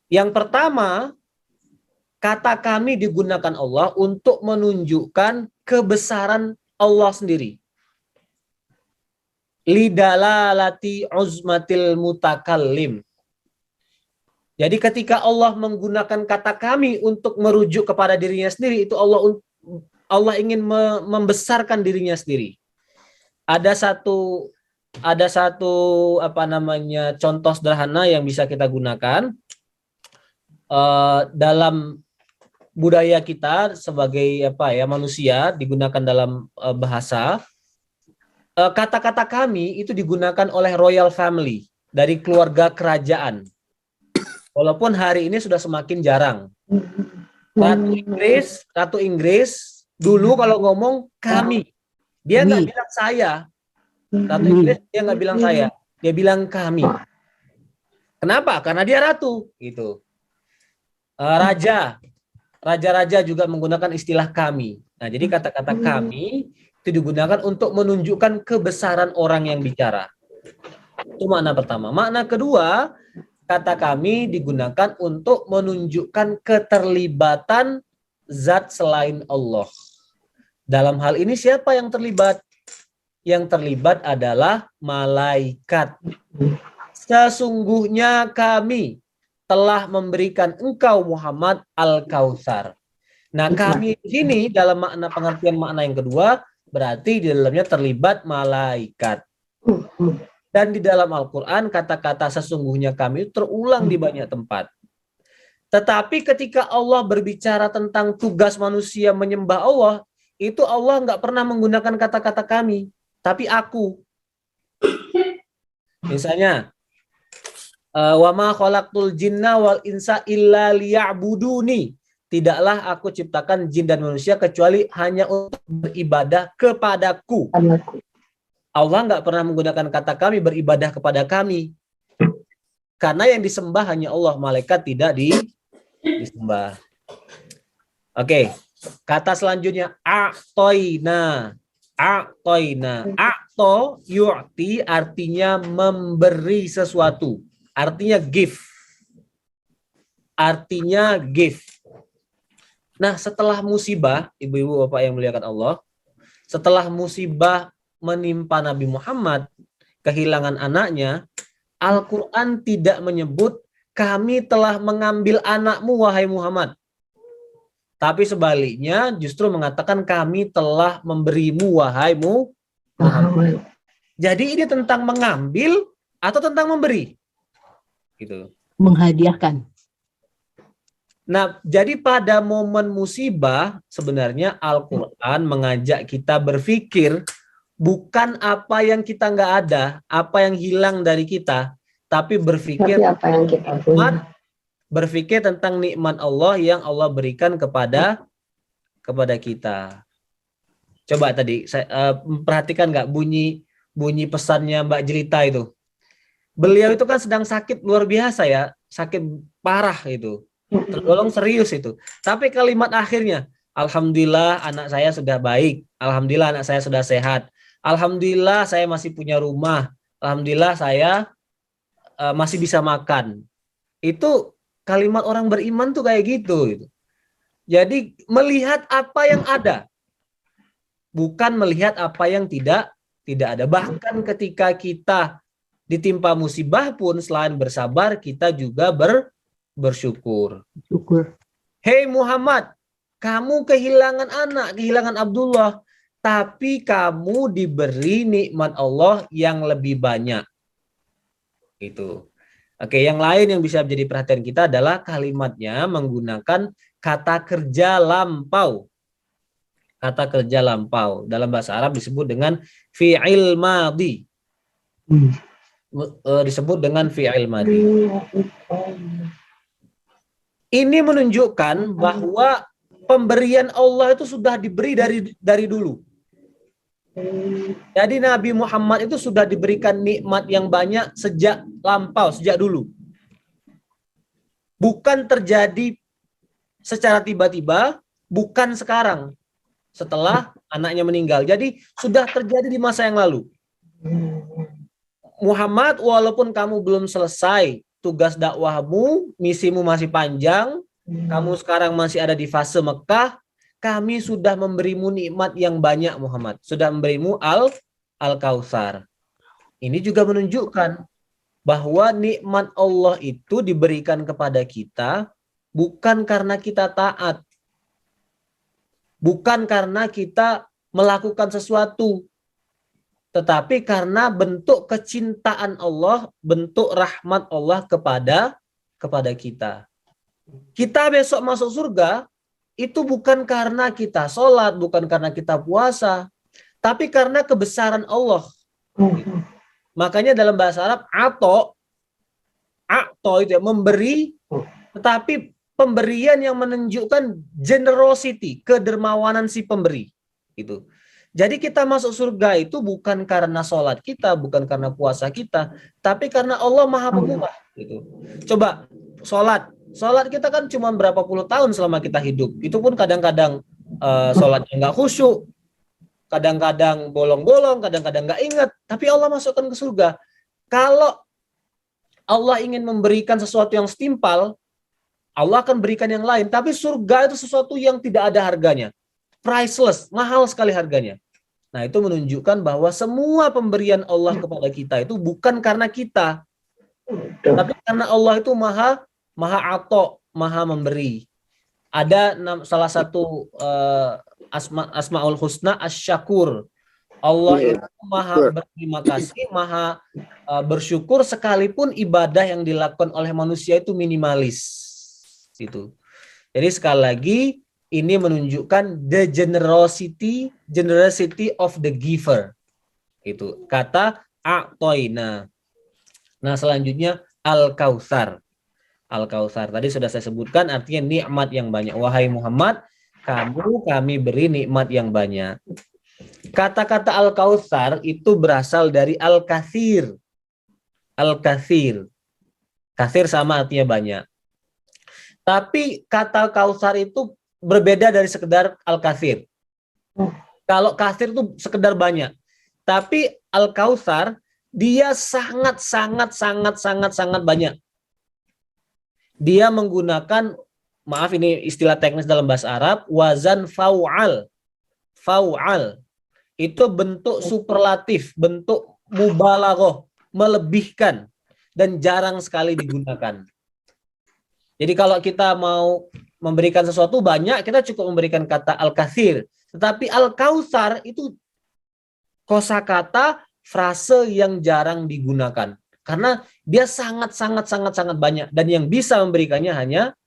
Yang pertama, kata kami digunakan Allah untuk menunjukkan kebesaran Allah sendiri. Lidalalati uzmatil mutakallim. Jadi ketika Allah menggunakan kata kami untuk merujuk kepada dirinya sendiri, itu Allah ingin membesarkan dirinya sendiri. Ada satu contoh sederhana yang bisa kita gunakan dalam budaya kita sebagai manusia, digunakan dalam bahasa. Kata-kata kami itu digunakan oleh royal family, dari keluarga kerajaan. Walaupun hari ini sudah semakin jarang. Ratu Inggris dulu kalau ngomong kami, dia nggak bilang saya. Ratu Inggris dia nggak bilang saya, dia bilang kami. Kenapa? Karena dia ratu, gitu. Raja-raja juga menggunakan istilah kami. Nah, jadi kata-kata kami itu digunakan untuk menunjukkan kebesaran orang yang bicara. Itu makna pertama. Makna kedua, kata kami digunakan untuk menunjukkan keterlibatan zat selain Allah. Dalam hal ini siapa yang terlibat? Yang terlibat adalah malaikat. Sesungguhnya kami telah memberikan engkau Muhammad Al-Kautsar. Nah, kami di sini dalam pengertian makna yang kedua berarti di dalamnya terlibat malaikat. Dan di dalam Al-Quran kata-kata sesungguhnya kami terulang di banyak tempat. Tetapi ketika Allah berbicara tentang tugas manusia menyembah Allah, itu Allah nggak pernah menggunakan kata-kata kami, tapi aku. Misalnya, wa ma khalaqtul jinna wal insa illa liya'buduni. Tidaklah aku ciptakan jin dan manusia kecuali hanya untuk beribadah kepadaku. Allah nggak pernah menggunakan kata kami beribadah kepada kami. Karena yang disembah hanya Allah, malaikat tidak disembah. Oke, kata selanjutnya a'toina. A'toina. A'to yu'ti artinya memberi sesuatu. Artinya give. Artinya give. Nah, setelah musibah, ibu-ibu bapak yang muliakan Allah, setelah musibah menimpa Nabi Muhammad, kehilangan anaknya, Al-Quran tidak menyebut kami telah mengambil anakmu wahai Muhammad. Tapi sebaliknya justru mengatakan kami telah memberimu wahai Muhammad. Jadi ini tentang mengambil atau tentang memberi? Gitu. Menghadiahkan. Nah, jadi pada momen musibah sebenarnya Al-Quran mengajak kita berpikir bukan apa yang kita nggak ada, apa yang hilang dari kita, tapi berpikir apa yang kita punya. Berpikir tentang nikmat Allah yang Allah berikan kepada kita. Coba tadi saya perhatikan nggak bunyi pesannya Mbak Jelita itu. Beliau itu kan sedang sakit luar biasa ya, sakit parah itu. Tergolong serius itu. Tapi kalimat akhirnya, alhamdulillah anak saya sudah baik, alhamdulillah anak saya sudah sehat, alhamdulillah saya masih punya rumah, alhamdulillah saya masih bisa makan. Itu kalimat orang beriman tuh kayak gitu. Jadi melihat apa yang ada, bukan melihat apa yang tidak ada. Bahkan ketika kita ditimpa musibah pun selain bersabar, kita juga bersyukur. Hei Muhammad, kamu kehilangan anak, kehilangan Abdullah, tapi kamu diberi nikmat Allah yang lebih banyak. Itu. Oke, yang lain yang bisa menjadi perhatian kita adalah kalimatnya menggunakan kata kerja lampau. Kata kerja lampau dalam bahasa Arab disebut dengan fi'il madhi. Disebut dengan fi'il madhi. Ini menunjukkan bahwa pemberian Allah itu sudah diberi dari dulu. Jadi Nabi Muhammad itu sudah diberikan nikmat yang banyak sejak lampau, sejak dulu. Bukan terjadi secara tiba-tiba, bukan sekarang setelah anaknya meninggal. Jadi sudah terjadi di masa yang lalu. Muhammad, walaupun kamu belum selesai tugas dakwahmu, misimu masih panjang, kamu sekarang masih ada di fase Mekah, kami sudah memberimu nikmat yang banyak Muhammad, sudah memberimu Al-Kautsar. Ini juga menunjukkan bahwa nikmat Allah itu diberikan kepada kita bukan karena kita taat, bukan karena kita melakukan sesuatu, tetapi karena bentuk kecintaan Allah, bentuk rahmat Allah kepada kita. Kita besok masuk surga itu bukan karena kita sholat, bukan karena kita puasa, tapi karena kebesaran Allah. Makanya dalam bahasa Arab ato itu ya, memberi, tetapi pemberian yang menunjukkan generosity, kedermawanan si pemberi. Gitu. Jadi kita masuk surga itu bukan karena sholat kita, bukan karena puasa kita, tapi karena Allah Maha Pemurah. Gitu. Coba sholat kita kan cuma berapa puluh tahun selama kita hidup. Itu pun kadang-kadang sholatnya nggak khusyuk, kadang-kadang bolong-bolong, kadang-kadang nggak ingat. Tapi Allah masukkan ke surga. Kalau Allah ingin memberikan sesuatu yang setimpal, Allah akan berikan yang lain. Tapi surga itu sesuatu yang tidak ada harganya. Priceless, mahal sekali harganya. Nah, itu menunjukkan bahwa semua pemberian Allah kepada kita itu bukan karena kita, tapi karena Allah itu maha ato, maha memberi. Ada salah satu Asmaul Husna Asy-Syakur. Allah itu maha berterima kasih, maha bersyukur sekalipun ibadah yang dilakukan oleh manusia itu minimalis. Gitu. Jadi sekali lagi ini menunjukkan the generosity of the giver. Itu kata a'toina. Nah, selanjutnya al-kautsar. Al-kautsar tadi sudah saya sebutkan, artinya nikmat yang banyak. Wahai Muhammad, kami beri nikmat yang banyak. Kata-kata al-kautsar itu berasal dari al-katsir. Al-katsir. Katsir sama artinya banyak. Tapi kata kautsar itu berbeda dari sekedar al-katsir. Kalau katsir itu sekedar banyak. Tapi al-kautsar dia sangat banyak. Dia menggunakan, maaf ini istilah teknis dalam bahasa Arab, wazan fau'al. Fau'al. Itu bentuk superlatif, bentuk mubalaghah, melebihkan, dan jarang sekali digunakan. Jadi kalau kita mau memberikan sesuatu banyak, kita cukup memberikan kata al-katsir. Tetapi al-kautsar itu kosakata frase yang jarang digunakan. Karena dia sangat banyak. Dan yang bisa memberikannya hanya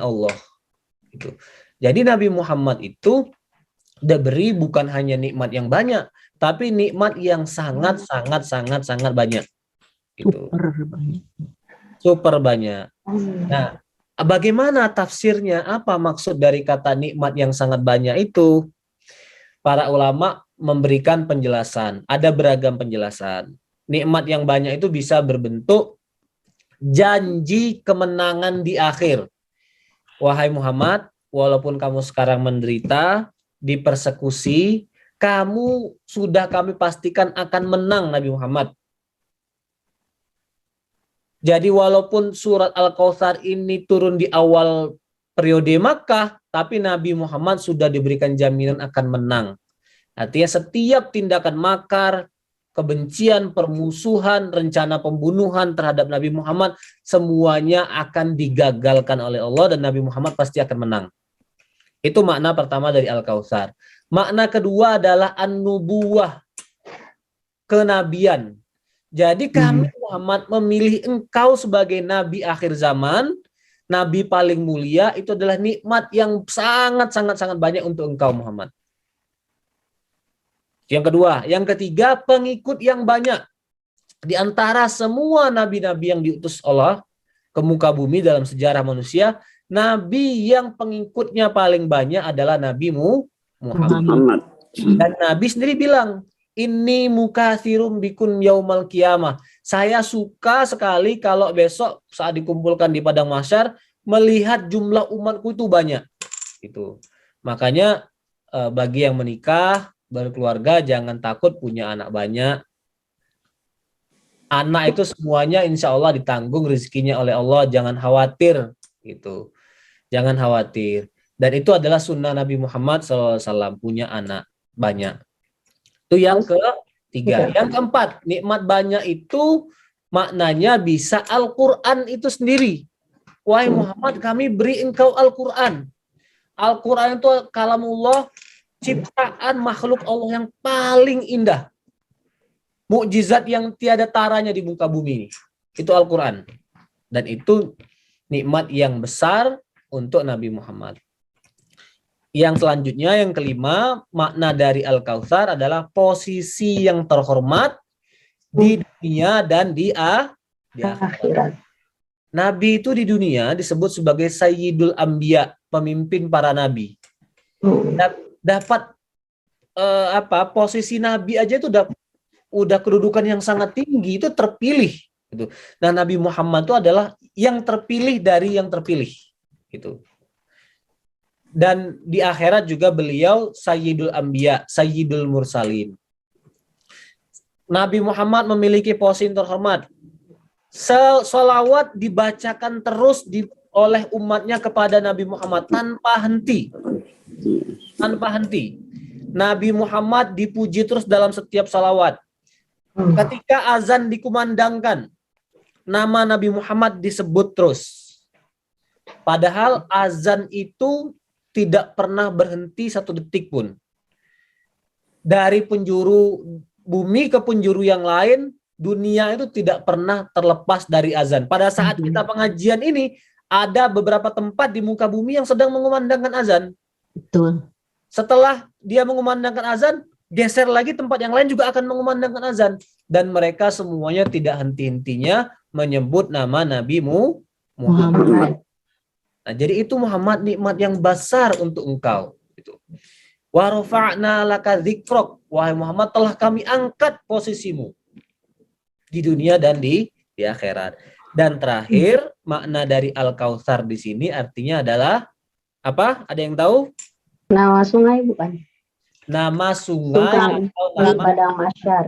Allah. Gitu. Jadi Nabi Muhammad itu diberi bukan hanya nikmat yang banyak, tapi nikmat yang sangat banyak. Gitu. Super banyak. Nah, bagaimana tafsirnya? Apa maksud dari kata nikmat yang sangat banyak itu? Para ulama memberikan penjelasan. Ada beragam penjelasan. Nikmat yang banyak itu bisa berbentuk janji kemenangan di akhir. Wahai Muhammad, walaupun kamu sekarang menderita, dipersekusi, kamu sudah kami pastikan akan menang, Nabi Muhammad. Jadi walaupun surat Al-Kautsar ini turun di awal periode Makkah, tapi Nabi Muhammad sudah diberikan jaminan akan menang. Artinya setiap tindakan makar, kebencian, permusuhan, rencana pembunuhan terhadap Nabi Muhammad, semuanya akan digagalkan oleh Allah dan Nabi Muhammad pasti akan menang. Itu makna pertama dari Al-Kautsar. Makna kedua adalah an-nubuwah, kenabian. Jadi kami Muhammad memilih engkau sebagai nabi akhir zaman, nabi paling mulia, itu adalah nikmat yang sangat banyak untuk engkau Muhammad. Yang kedua, yang ketiga, pengikut yang banyak. Di antara semua nabi-nabi yang diutus Allah ke muka bumi dalam sejarah manusia, nabi yang pengikutnya paling banyak adalah Nabi Muhammad. Dan Nabi sendiri bilang, inni mukatsirum bikum yaumal qiyamah. Saya suka sekali kalau besok saat dikumpulkan di padang mahsyar melihat jumlah umatku itu banyak. Itu. Makanya bagi yang menikah, berkeluarga, jangan takut punya anak banyak. Anak itu semuanya insya Allah ditanggung rezekinya oleh Allah. Jangan khawatir. Gitu. Jangan khawatir. Dan itu adalah sunnah Nabi Muhammad SAW, punya anak banyak. Itu yang ketiga. Yang keempat, nikmat banyak itu maknanya bisa Al-Quran itu sendiri. Wahai Muhammad, kami beri engkau Al-Quran. Al-Quran itu kalamullah, ciptaan makhluk Allah yang paling indah. Mukjizat yang tiada taranya di muka bumi ini. Itu Al-Quran. Dan itu nikmat yang besar untuk Nabi Muhammad. Yang selanjutnya, yang kelima, makna dari Al-Kautsar adalah posisi yang terhormat di dunia dan di akhirat. Nabi itu di dunia disebut sebagai Sayyidul Anbiya, pemimpin para nabi. Dapat posisi nabi aja itu udah kedudukan yang sangat tinggi, itu terpilih gitu. Nah, Nabi Muhammad itu adalah yang terpilih dari yang terpilih gitu. Dan di akhirat juga beliau Sayyidul Anbiya, Sayyidul Mursalin. Nabi Muhammad memiliki posisi terhormat. Salawat dibacakan terus oleh umatnya kepada Nabi Muhammad tanpa henti. Tanpa henti. Nabi Muhammad dipuji terus dalam setiap salawat. Ketika azan dikumandangkan, nama Nabi Muhammad disebut terus. Padahal azan itu tidak pernah berhenti satu detik pun. Dari penjuru bumi ke penjuru yang lain, dunia itu tidak pernah terlepas dari azan. Pada saat kita pengajian ini, ada beberapa tempat di muka bumi yang sedang mengumandangkan azan. Betul. Setelah dia mengumandangkan azan, geser lagi tempat yang lain juga akan mengumandangkan azan. Dan mereka semuanya tidak henti-hentinya menyebut nama Nabi Muhammad. Nah, jadi itu Muhammad nikmat yang besar untuk engkau. Wa rafa'na laka dzikrok. Wahai Muhammad, telah kami angkat posisimu di dunia dan di akhirat. Dan terakhir, makna dari Al-Kautsar di sini artinya adalah apa? Ada yang tahu? Nama sungai bukan? Nama sungai atau nama Padang Mahsyar.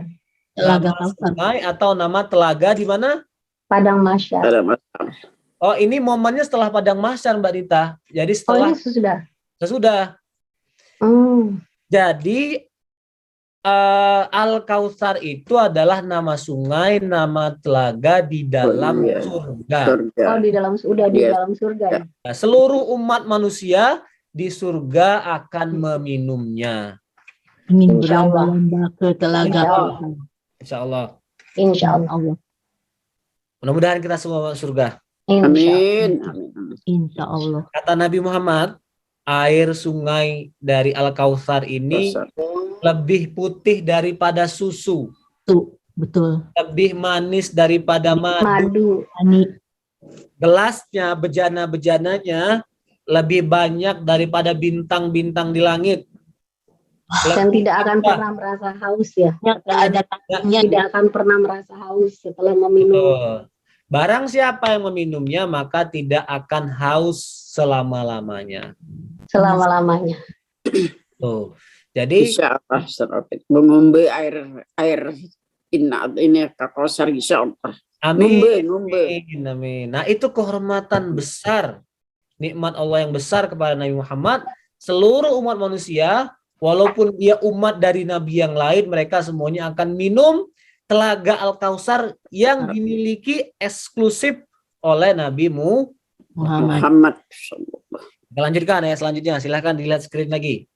Telaga nama sungai atau nama telaga di mana? Padang Mahsyar. Oh, ini momennya setelah Padang Mahsyar, Mbak Dita. Jadi setelah ini sesudah. Sesudah. Jadi Al-Kautsar itu adalah nama sungai, nama telaga di dalam surga. Oh, di dalam surga. Nah, seluruh umat manusia di surga akan meminumnya. Ingin berlomba-lomba ke telaga. Insya Allah. Insya Allah. Mudah-mudahan kita semua masuk surga. Amin. Insya Allah. Kata Nabi Muhammad, air sungai dari Al-Kautsar ini lebih putih daripada susu. Betul. Lebih manis daripada madu. Gelasnya, bejana-bejananya lebih banyak daripada bintang-bintang di langit. Dan tidak akan pernah merasa haus ya. Tidak akan pernah merasa haus setelah meminum. Barang siapa yang meminumnya maka tidak akan haus selama-lamanya. Selama-lamanya. Tuh. Jadi insyaallah mengombe air ini Kautsar insyaallah. Amin. Amin. Nah, itu kehormatan besar, nikmat Allah yang besar kepada Nabi Muhammad. Seluruh umat manusia, walaupun dia umat dari nabi yang lain, mereka semuanya akan minum telaga Al-Kautsar yang dimiliki eksklusif oleh Nabi Muhammad. Kita lanjutkan ya selanjutnya. Silahkan dilihat screen lagi.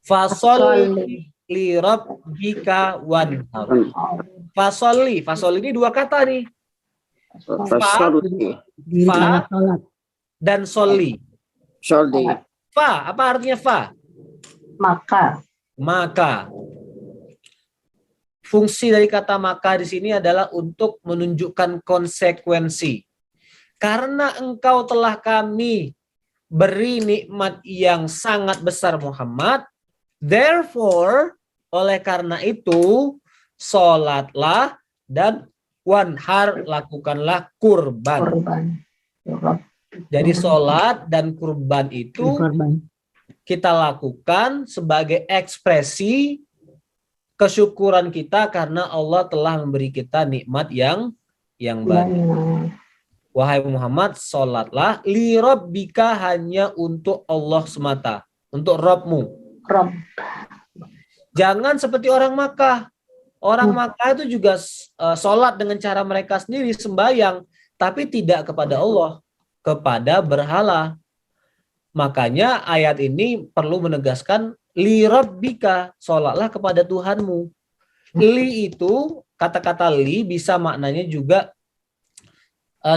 Fasholli li rabbika wanhar. Fasholli ini dua kata nih. Fa dan sholli. Fa, apa artinya fa? Maka. Fungsi dari kata maka di sini adalah untuk menunjukkan konsekuensi. Karena engkau telah kami beri nikmat yang sangat besar Muhammad, therefore, oleh karena itu, sholatlah dan wanhar, lakukanlah kurban. Jadi sholat dan kurban itu kita lakukan sebagai ekspresi kesyukuran kita karena Allah telah memberi kita nikmat yang banyak. Wahai Muhammad, sholatlah li rabbika, hanya untuk Allah semata, untuk Rabbmu. Jangan seperti orang Makkah. Orang Makkah itu juga sholat dengan cara mereka sendiri, sembahyang, tapi tidak kepada Allah, kepada berhala. Makanya ayat ini perlu menegaskan li rabbika, sholatlah kepada Tuhanmu. Li itu, kata-kata li bisa maknanya juga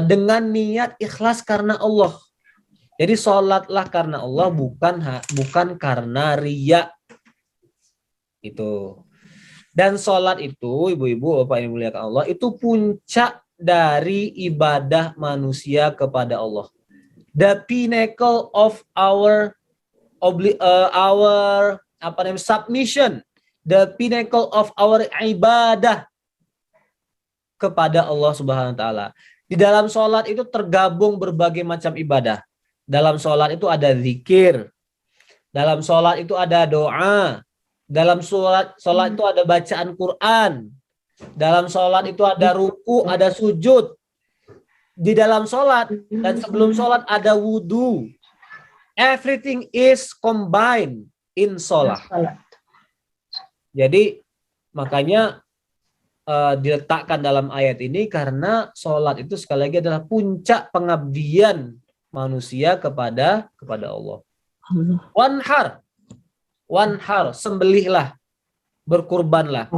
dengan niat ikhlas karena Allah. Jadi sholatlah karena Allah, bukan karena riya. Itu. Dan sholat itu, ibu-ibu, bapak yang dimuliakan Allah, itu puncak dari ibadah manusia kepada Allah. The pinnacle of our submission, the pinnacle of our ibadah kepada Allah Subhanahu wa taala. Di dalam sholat itu tergabung berbagai macam ibadah. Dalam sholat itu ada zikir. Dalam sholat itu ada doa. Dalam sholat itu ada bacaan Quran. Dalam sholat itu ada ruku, ada sujud. Di dalam sholat dan sebelum sholat ada wudhu. Everything is combined in sholat. Jadi makanya diletakkan dalam ayat ini karena sholat itu sekali lagi adalah puncak pengabdian manusia kepada Allah. Wanhar, sembelihlah, berkurbanlah.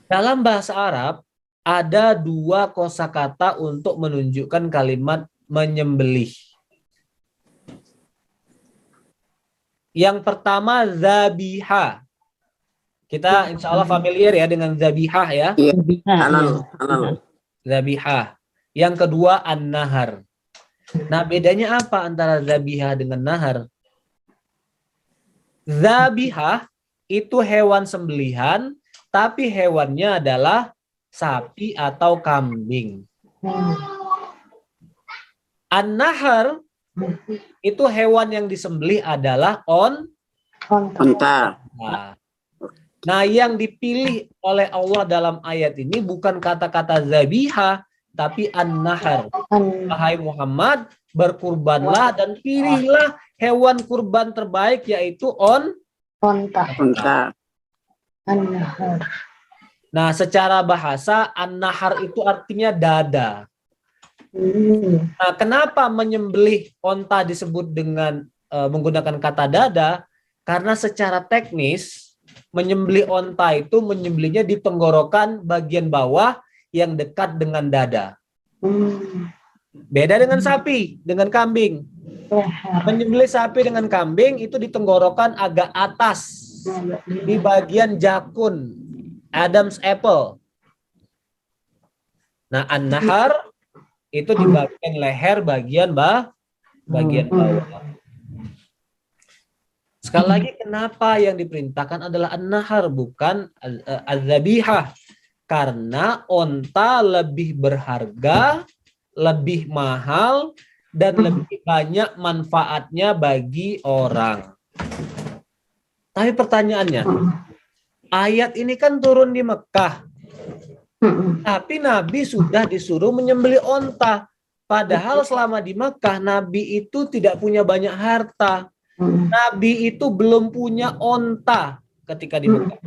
Dalam bahasa Arab ada dua kosakata untuk menunjukkan kalimat menyembelih. Yang pertama zabiha. Kita insya Allah familiar ya dengan zabihah ya. Halal. Zabihah. Yang kedua an-nahar. Nah, bedanya apa antara zabihah dengan nahar? Zabihah itu hewan sembelihan, tapi hewannya adalah sapi atau kambing. An-nahar itu hewan yang disembelih adalah Unta. Nah, yang dipilih oleh Allah dalam ayat ini bukan kata-kata zabiha, tapi an-nahar. Wahai Muhammad, berkurbanlah dan pilihlah hewan kurban terbaik, yaitu Unta. Nah, secara bahasa an-nahar itu artinya dada. Nah, kenapa menyembelih onta disebut dengan menggunakan kata dada? Karena secara teknis menyembelih onta itu menyembelihnya di tenggorokan bagian bawah yang dekat dengan dada. Beda dengan sapi, dengan kambing. Menyembelih sapi dengan kambing itu di tenggorokan agak atas, di bagian jakun, Adam's apple. Nah, an-nahar itu di bagian leher, bagian bawah. Sekali lagi, kenapa yang diperintahkan adalah an-nahar bukan az-zabihah? Karena onta lebih berharga, lebih mahal, dan lebih banyak manfaatnya bagi orang. Tapi pertanyaannya, ayat ini kan turun di Mekah. Tapi Nabi sudah disuruh menyembelih onta. Padahal selama di Mekah, Nabi itu tidak punya banyak harta. Nabi itu belum punya onta ketika di Mekah.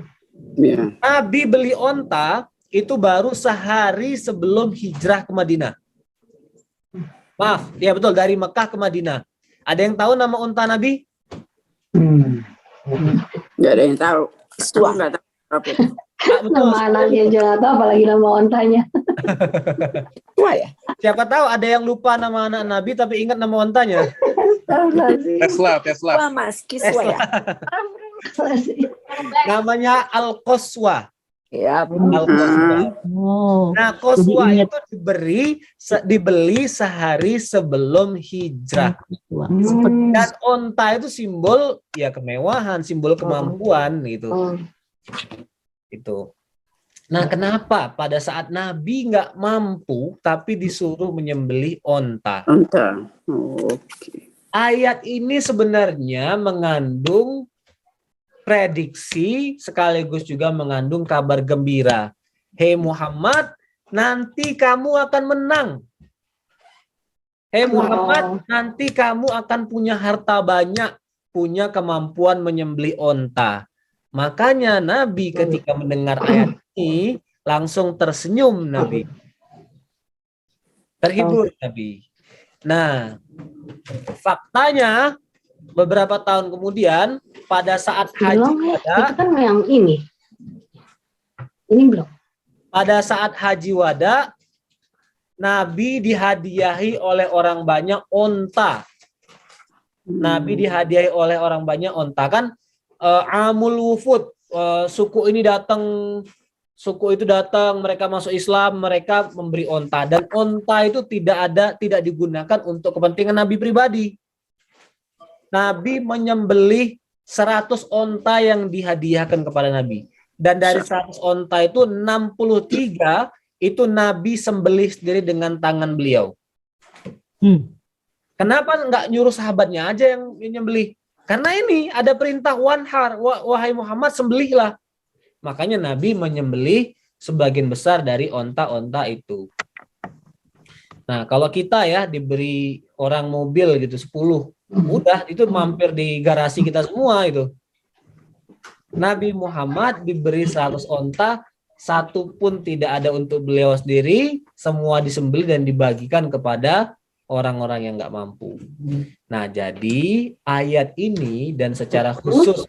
Nabi beli onta itu baru sehari sebelum hijrah ke Madinah. Maaf, ya betul, dari Mekah ke Madinah. Ada yang tahu nama onta Nabi? Nggak ada yang tahu. Aku nggak tahu. Nama anaknya juga tahu, apalagi nama ontanya. Wah ya. Siapa tahu ada yang lupa nama anak Nabi tapi ingat nama ontanya. Tesla. Wah, Mas, Kiswa ya. Namanya Al-Qaswa. Ya, Al-Qaswa. Nah, Qaswa itu dibeli sehari sebelum hijrah. Dan onta itu simbol ya kemewahan, simbol kemampuan gitu. Itu. Nah, kenapa pada saat Nabi nggak mampu tapi disuruh menyembelih onta? Oke. Ayat ini sebenarnya mengandung prediksi sekaligus juga mengandung kabar gembira. Hei Muhammad, nanti kamu akan menang. Hei Muhammad, nanti kamu akan punya harta banyak, punya kemampuan menyembelih onta. Makanya Nabi ketika mendengar ayat ini langsung tersenyum Nabi. Terhibur Nabi. Nah, Faktanya beberapa tahun kemudian pada saat haji Belum, wada, itu kan yang ini. Ini belum. pada saat haji wada, Nabi dihadiahi oleh orang banyak onta. Nabi dihadiahi oleh orang banyak onta kan, amul wufud, suku ini datang, suku itu datang, mereka masuk Islam, mereka memberi onta, dan onta itu tidak digunakan untuk kepentingan Nabi pribadi. Nabi menyembelih 100 onta yang dihadiahkan kepada Nabi. Dan dari 100 onta itu 63 itu Nabi sembelih sendiri dengan tangan beliau. Kenapa nggak nyuruh sahabatnya aja yang nyembelih? Karena ini ada perintah wanhar, wahai Muhammad sembelihlah. Makanya Nabi menyembelih sebagian besar dari onta-onta itu. Nah, kalau kita ya diberi orang mobil gitu 10, udah itu mampir di garasi kita semua itu. Nabi Muhammad diberi 100 onta, satu pun tidak ada untuk beliau sendiri, semua disembelih dan dibagikan kepada orang-orang yang nggak mampu. Nah, jadi ayat ini dan secara khusus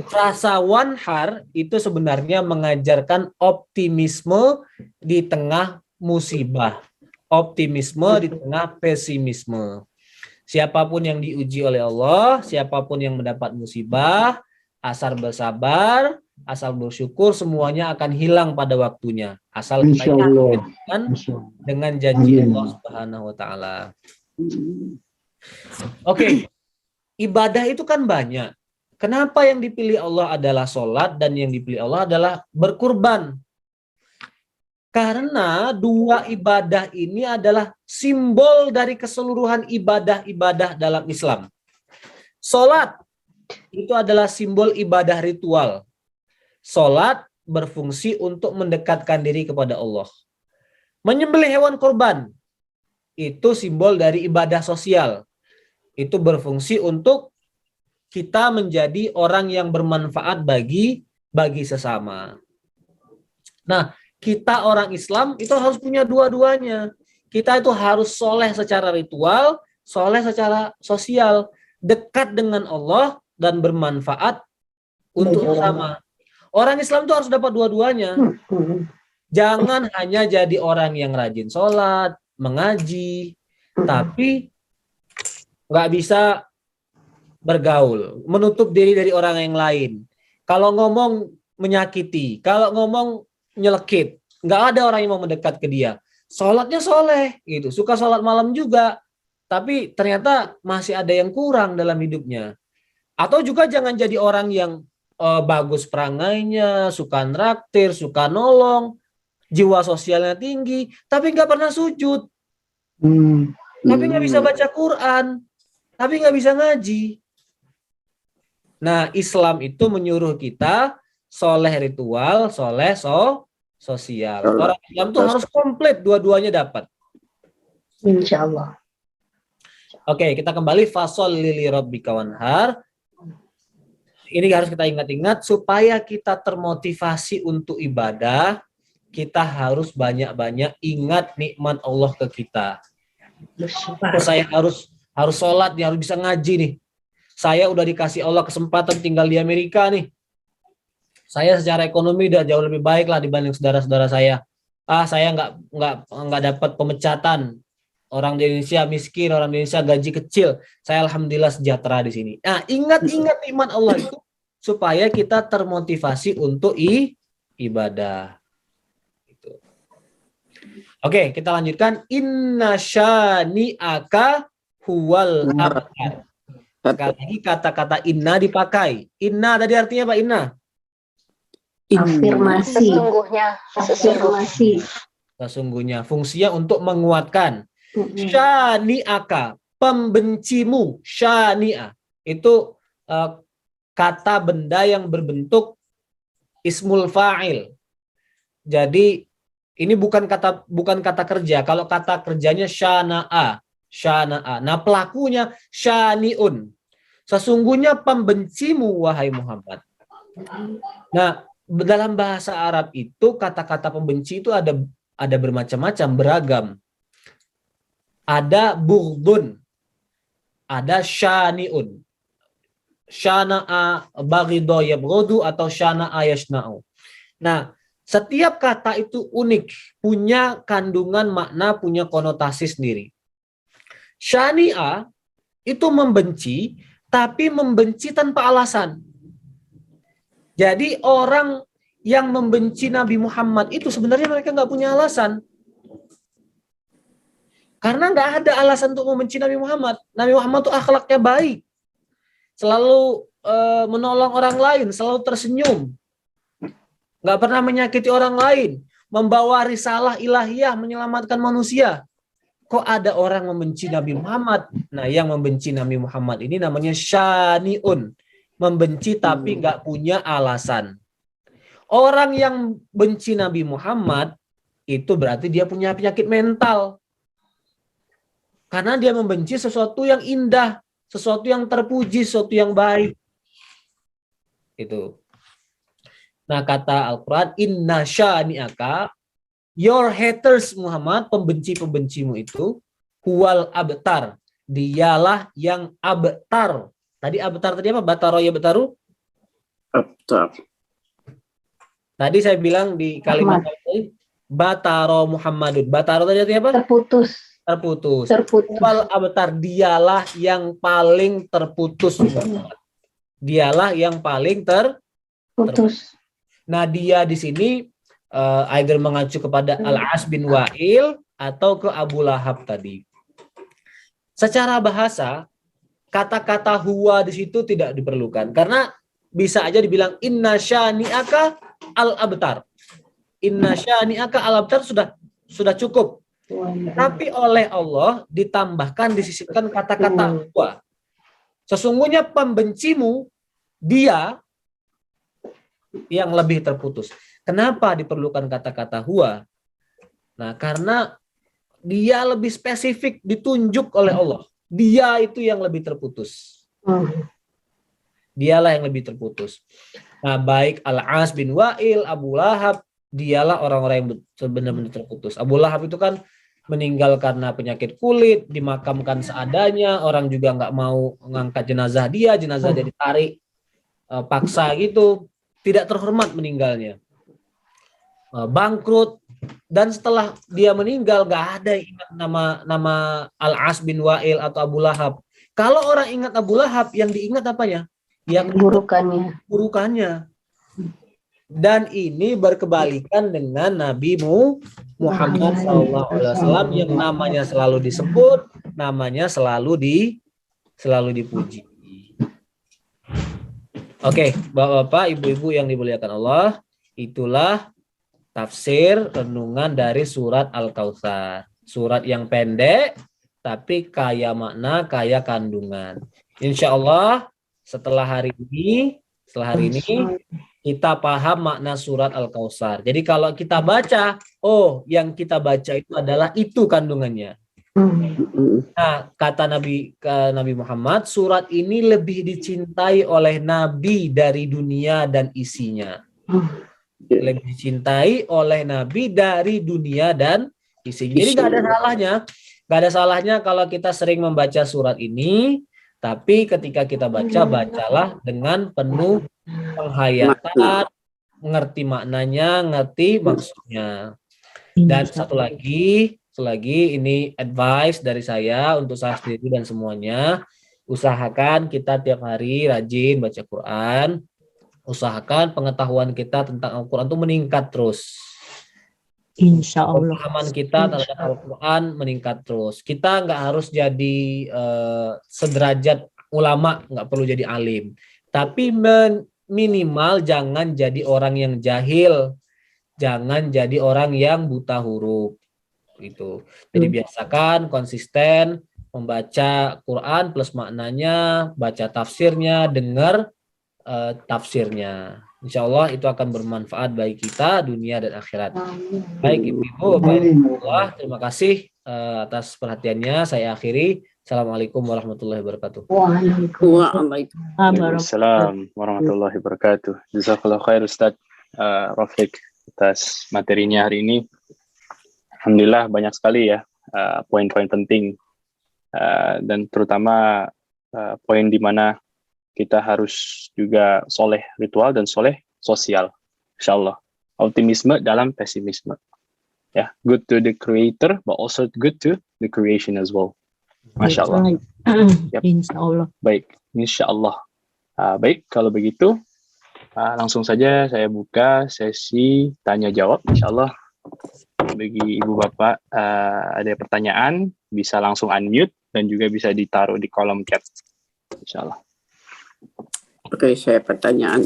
frasa wanhar itu sebenarnya mengajarkan optimisme di tengah musibah, optimisme di tengah pesimisme. Siapapun yang diuji oleh Allah, siapapun yang mendapat musibah, asal bersabar, asal bersyukur, semuanya akan hilang pada waktunya. Asal kita yakin dengan janji Allah Subhanahu wa taala. Oke. Ibadah itu kan banyak. Kenapa yang dipilih Allah adalah sholat dan yang dipilih Allah adalah berkurban? Karena dua ibadah ini adalah simbol dari keseluruhan ibadah-ibadah dalam Islam. Sholat itu adalah simbol ibadah ritual. Sholat berfungsi untuk mendekatkan diri kepada Allah. Menyembelih hewan kurban itu simbol dari ibadah sosial. Itu berfungsi untuk kita menjadi orang yang bermanfaat bagi sesama. Nah, kita orang Islam itu harus punya dua-duanya. Kita itu harus soleh secara ritual, soleh secara sosial, dekat dengan Allah dan bermanfaat untuk sesama. Orang Islam itu harus dapat dua-duanya. Jangan hanya jadi orang yang rajin sholat, mengaji, tapi nggak bisa bergaul, menutup diri dari orang yang lain. Kalau ngomong menyakiti, kalau ngomong nyelekit, nggak ada orang yang mau mendekat ke dia. Sholatnya soleh, gitu, suka sholat malam juga, tapi ternyata masih ada yang kurang dalam hidupnya. Atau juga jangan jadi orang yang bagus perangainya, suka nraktir, suka nolong, jiwa sosialnya tinggi, tapi nggak pernah sujud, tapi nggak bisa baca Quran, tapi nggak bisa ngaji. Nah, Islam itu menyuruh kita soleh ritual, soleh sosial. Orang Islam tuh harus komplit, dua-duanya dapat. Insya Allah. Oke, kita kembali fasol lili rabbika wanhar. Ini harus kita ingat-ingat supaya kita termotivasi untuk ibadah. Kita harus banyak-banyak ingat nikmat Allah ke kita. Saya harus sholat, harus bisa ngaji nih. Saya udah dikasih Allah kesempatan tinggal di Amerika nih. Saya secara ekonomi udah jauh lebih baik lah dibanding saudara-saudara saya. Saya nggak dapat pemecatan. Orang di Indonesia miskin, orang di Indonesia gaji kecil. Saya alhamdulillah sejahtera di sini. Nah, ingat-ingat nikmat Allah itu supaya kita termotivasi untuk ibadah. Gitu. Oke, kita lanjutkan. Inna syani'aka huwal abtar. Sekali lagi kata-kata inna dipakai. Inna tadi artinya apa inna? Afirmasi. Sesungguhnya. Fungsinya untuk menguatkan. Syani'aka, pembencimu. Syani'a. Itu kata benda yang berbentuk ismul fa'il. Jadi ini bukan kata kerja. Kalau kata kerjanya syana'a. Nah, pelakunya syani'un. Sesungguhnya pembencimu wahai Muhammad. Nah, dalam bahasa Arab itu kata-kata pembenci itu ada bermacam-macam, beragam. Ada bughdun. ada syani'un. Syana'a baghido yabghudu atau syana'a yashna'u. Nah, setiap kata itu unik, punya kandungan makna, punya konotasi sendiri. Syani'a itu membenci, tapi membenci tanpa alasan. Jadi orang yang membenci Nabi Muhammad itu sebenarnya mereka nggak punya alasan. Karena nggak ada alasan untuk membenci Nabi Muhammad. Nabi Muhammad itu akhlaknya baik. Selalu menolong orang lain, selalu tersenyum. Nggak pernah menyakiti orang lain. Membawa risalah ilahiyah, menyelamatkan manusia. Kok ada orang membenci Nabi Muhammad? Nah, yang membenci Nabi Muhammad ini namanya syani'un. Membenci tapi nggak punya alasan. Orang yang benci Nabi Muhammad, itu berarti dia punya penyakit mental. Karena dia membenci sesuatu yang indah, sesuatu yang terpuji, sesuatu yang baik. Itu. Nah, kata Al-Quran, inna syani'aka, your haters Muhammad, pembenci-pembencimu itu, huwal abtar, dialah yang abtar. Tadi abtar tadi apa? Bataro ya bataru? Abtar. Tadi saya bilang di kalimat tadi, Bataro Muhammadun. Bataro tadi artinya apa? Terputus. Terputus. Terputus. Wal abtar, dialah yang paling terputus. Dialah yang paling terputus. Nah, dia di sini either mengacu kepada Al-As bin Wa'il atau ke Abu Lahab tadi. Secara bahasa, kata-kata huwa di situ tidak diperlukan karena bisa aja dibilang inna syani'aka al-abtar. Inna syani'aka al-abtar sudah cukup. Tapi oleh Allah ditambahkan, disisipkan kata-kata huwa. Sesungguhnya pembencimu dia yang lebih terputus. Kenapa diperlukan kata-kata huwa? Nah, karena dia lebih spesifik ditunjuk oleh Allah. Dia itu yang lebih terputus. Dialah yang lebih terputus. Nah, baik Al-As bin Wa'il, Abu Lahab, dialah orang-orang yang benar-benar terputus. Abu Lahab itu kan meninggal karena penyakit kulit, dimakamkan seadanya, orang juga nggak mau mengangkat jenazah dia ditarik paksa gitu, tidak terhormat meninggalnya. Bangkrut, dan setelah dia meninggal nggak ada yang ingat nama Al-As bin Wa'il atau Abu Lahab. Kalau orang ingat Abu Lahab, yang diingat apanya? Yang burukannya. Dan ini berkebalikan dengan Nabi Muhammad SAW yang namanya selalu disebut, namanya selalu dipuji. Oke, Bapak-bapak, Ibu-ibu yang dimuliakan Allah, itulah tafsir renungan dari surat Al-Kautsar. Surat yang pendek tapi kaya makna, kaya kandungan. Insya Allah setelah hari ini kita paham makna surat Al-Kautsar. Jadi kalau kita baca, oh yang kita baca itu adalah itu kandungannya. Nah, kata Nabi Muhammad, surat ini lebih dicintai oleh Nabi dari dunia dan isinya. Lebih dicintai oleh Nabi dari dunia dan isinya. Jadi nggak ada salahnya kalau kita sering membaca surat ini, tapi ketika kita bacalah dengan penuh penghayatan, ngerti maknanya, ngerti maksudnya. Dan satu lagi ini advice dari saya untuk saya sendiri dan semuanya, usahakan kita tiap hari rajin baca Quran. Usahakan pengetahuan kita tentang Al-Quran itu meningkat terus. Insya Allah. Pemahaman kita terhadap Al-Quran meningkat terus. Kita nggak harus jadi sederajat ulama, nggak perlu jadi alim. Tapi minimal jangan jadi orang yang jahil, jangan jadi orang yang buta huruf. Gitu. Jadi biasakan konsisten membaca Quran plus maknanya, baca tafsirnya, dengar tafsirnya. Insya Allah itu akan bermanfaat bagi kita dunia dan akhirat. Baik Ibu-ibu, Bapak, terima kasih atas perhatiannya. Saya akhiri. Assalamualaikum warahmatullahi wabarakatuh. Waalaikumsalam warahmatullahi wabarakatuh. Jazakallahu khair Ustaz Rafiq atas materinya hari ini. Alhamdulillah banyak sekali ya poin-poin penting dan terutama poin di mana kita harus juga soleh ritual dan soleh sosial, insyaallah. Optimisme dalam pesimisme. Ya, good to the creator, but also good to the creation as well. Masya Allah. Yep. Insya Allah. Baik, insya Allah. Baik, kalau begitu langsung saja saya buka sesi tanya jawab. Insya Allah bagi ibu bapak ada pertanyaan bisa langsung unmute dan juga bisa ditaruh di kolom chat. Insya Allah. Oke, saya pertanyaan.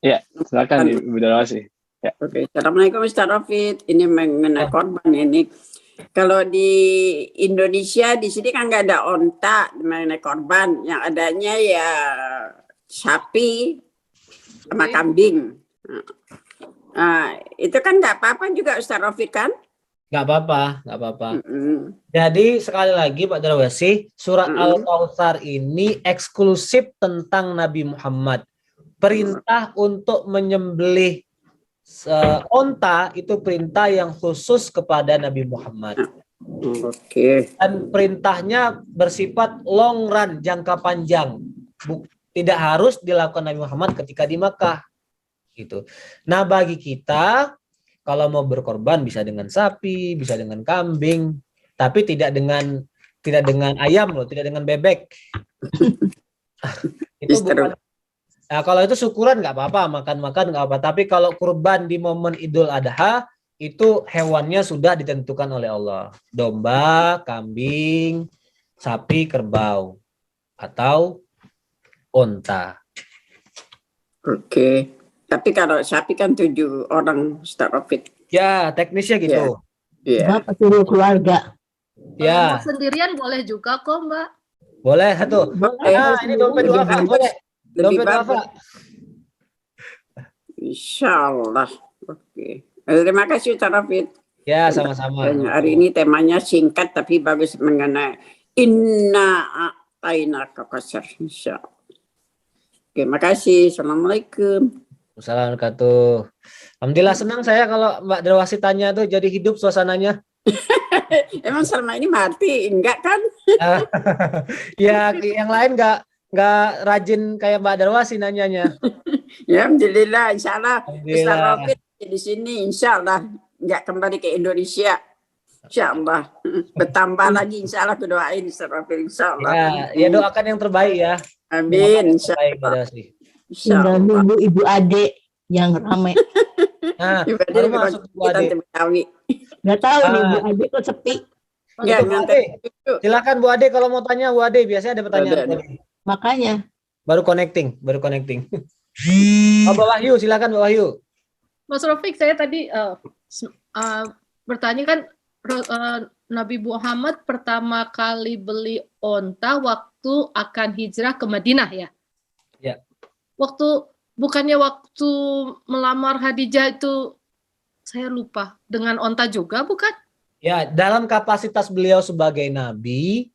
Ya, silakan Ibu Darwasi. Ya. Oke, Assalamualaikum Ustaz Rafid. Ini mengenai korban ini. Kalau di Indonesia di sini kan nggak ada onta mengenai korban, yang adanya ya sapi sama kambing. Nah, itu kan nggak apa-apa juga Ustaz Rafid kan? Nggak apa-apa, nggak apa-apa. Jadi sekali lagi Pak Darwasi, surat Al-Kautsar ini eksklusif tentang Nabi Muhammad. Perintah untuk menyembelih onta itu perintah yang khusus kepada Nabi Muhammad. Oke. Dan perintahnya bersifat long run, jangka panjang. Tidak harus dilakukan Nabi Muhammad ketika di Makkah. Gitu. Nah, bagi kita kalau mau berkorban bisa dengan sapi, bisa dengan kambing, tapi tidak dengan ayam loh, tidak dengan bebek. Itu bukan. Nah, kalau itu syukuran nggak apa-apa, makan-makan nggak apa. Tapi kalau kurban di momen Idul Adha itu hewannya sudah ditentukan oleh Allah. Domba, kambing, sapi, kerbau, atau onta. Oke. Tapi kalau sapi kan 7 orang Ustaz Rafid. Ya, teknisnya gitu. Iya. Bapak suruh keluarga. Ya. Mau sendirian boleh juga kok, Mbak. Boleh satu. Nah, ini dompet duafa boleh. Lebih Dompet duafa. Insyaallah. Oke. Terima kasih Ustaz Rafid. Ya, sama-sama. Hari ini temanya singkat tapi bagus mengenai inna a'tainaka kautsar. Insyaallah. Oke, makasih. Assalamualaikum. Assalamualaikum. Alhamdulillah senang saya kalau Mbak Darwasi tanya tuh jadi hidup suasananya. Emang selama ini mati enggak kan? Ya, yang lain nggak rajin kayak Mbak Darwasi nanyanya. Ya, alhamdulillah, insyaallah. Alhamdulillah. Ustaz Rafid di sini insyaallah nggak kembali ke Indonesia. Insyaallah. Bertambah lagi insyaallah, aku doain Ustaz Rafid insyaallah. Ya doakan yang terbaik ya. Amin insyaallah. Tinggal nunggu ibu adik yang ramai. Nah, Ibu baru adik masuk Bu Ade. Nggak tahu nih Bu Ade kok sepi. Ya, Bu Ade. Silakan Bu Ade kalau mau tanya Bu Ade, biasanya ada pertanyaan. Makanya. Baru connecting. Oh, Mbak Wahyu, silakan Mbak Wahyu. Mas Rafiq, saya tadi bertanya kan Nabi Muhammad pertama kali beli onta waktu akan hijrah ke Madinah ya? Ya. Bukannya waktu melamar Khadijah itu saya lupa dengan onta juga bukan? Ya, dalam kapasitas beliau sebagai nabi,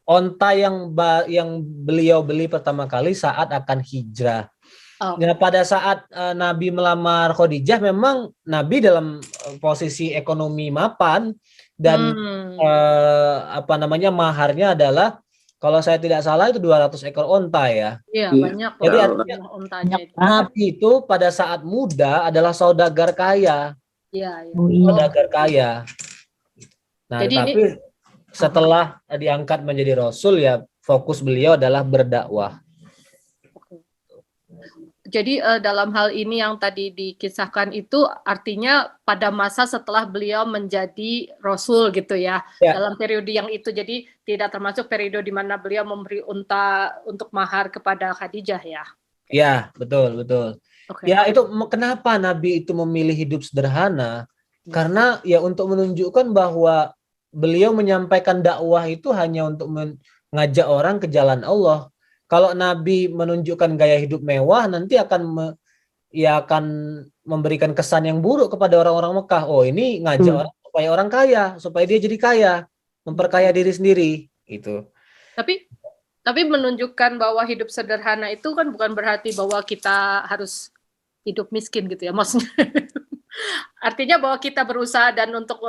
onta yang beliau beli pertama kali saat akan hijrah. Nah, pada saat Nabi melamar Khadijah memang Nabi dalam posisi ekonomi mapan dan maharnya adalah kalau saya tidak salah itu 200 ekor onta ya. Iya, banyak. Jadi artinya ontanya itu. Nabi itu pada saat muda adalah saudagar kaya. Iya, iya. Saudagar kaya. Nah, jadi tapi setelah diangkat menjadi rasul ya fokus beliau adalah berdakwah. Jadi dalam hal ini yang tadi dikisahkan itu artinya pada masa setelah beliau menjadi rasul gitu ya. Dalam periode yang itu, jadi tidak termasuk periode di mana beliau memberi unta untuk mahar kepada Khadijah ya. Ya, betul. Ya, itu kenapa Nabi itu memilih hidup sederhana? Karena ya untuk menunjukkan bahwa beliau menyampaikan dakwah itu hanya untuk mengajak orang ke jalan Allah. Kalau Nabi menunjukkan gaya hidup mewah, nanti akan memberikan kesan yang buruk kepada orang-orang Mekah. Oh, ini ngajak orang supaya orang kaya, supaya dia jadi kaya, memperkaya diri sendiri, gitu. Tapi menunjukkan bahwa hidup sederhana itu kan bukan berarti bahwa kita harus hidup miskin gitu ya, maksudnya. Artinya bahwa kita berusaha dan untuk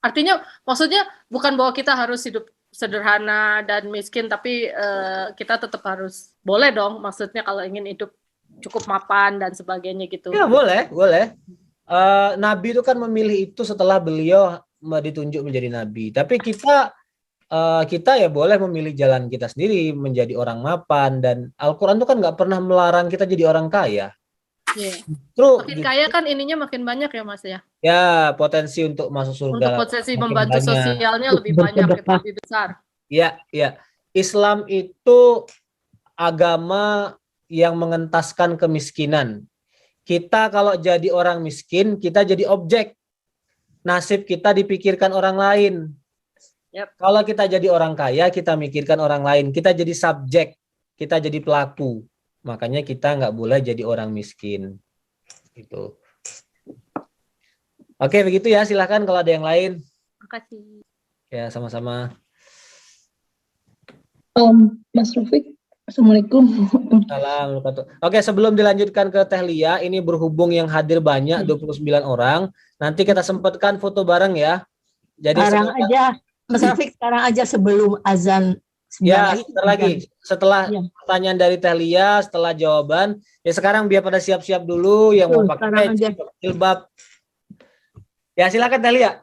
artinya maksudnya bukan bahwa kita harus hidup sederhana dan miskin, tapi kita tetap harus boleh dong, maksudnya kalau ingin hidup cukup mapan dan sebagainya gitu. Ya boleh. Nabi itu kan memilih itu setelah beliau ditunjuk menjadi nabi. Tapi kita ya boleh memilih jalan kita sendiri menjadi orang mapan, dan Al-Quran itu kan nggak pernah melarang kita jadi orang kaya. Makin kaya kan ininya makin banyak ya Mas ya. Ya, potensi untuk masuk surga. Untuk potensi membantu sosialnya lebih banyak, lebih besar. Ya. Islam itu agama yang mengentaskan kemiskinan. Kita kalau jadi orang miskin, kita jadi objek. Nasib kita dipikirkan orang lain. Kalau kita jadi orang kaya, kita mikirkan orang lain. Kita jadi subjek, kita jadi pelaku. Makanya kita nggak boleh jadi orang miskin. Gitu. Oke, begitu ya. Silakan kalau ada yang lain. Makasih. Ya, sama-sama. Mas Rafiq, Assalamualaikum. Salam. Oke, sebelum dilanjutkan ke Teh Lia, ini berhubung yang hadir banyak, 29 orang. Nanti kita sempatkan foto bareng ya. Jadi sekarang aja, Mas Rafiq, sekarang aja sebelum azan. Ya, setelah pertanyaan dari Teh Lia, setelah jawaban, ya sekarang biar pada siap-siap dulu yang mau pakai jilbab. Ya, silakan Teh Lia.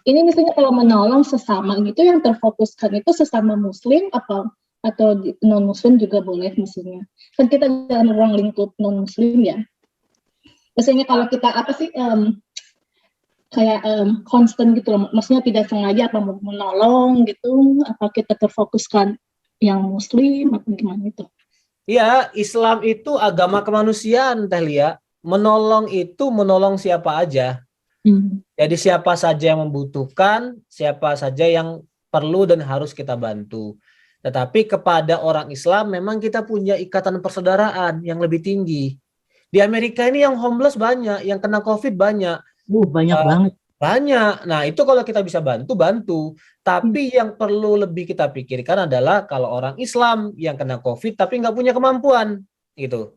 Ini misalnya kalau menolong sesama gitu, yang terfokuskan itu sesama muslim atau non muslim juga boleh misalnya. Kan kita dalam ruang lingkup non muslim ya. Biasanya kalau kita kayak constant gitu loh, maksudnya tidak sengaja apa mau menolong gitu, apa kita terfokuskan yang muslim atau gimana itu? Iya, Islam itu agama kemanusiaan, Teh Lia. Menolong itu menolong siapa aja. Jadi siapa saja yang membutuhkan, siapa saja yang perlu dan harus kita bantu. Tetapi kepada orang Islam memang kita punya ikatan persaudaraan yang lebih tinggi. Di Amerika ini yang homeless banyak, yang kena COVID banyak. Banyak banget. Banyak. Nah, itu kalau kita bisa bantu. Tapi yang perlu lebih kita pikirkan adalah kalau orang Islam yang kena COVID tapi nggak punya kemampuan, gitu.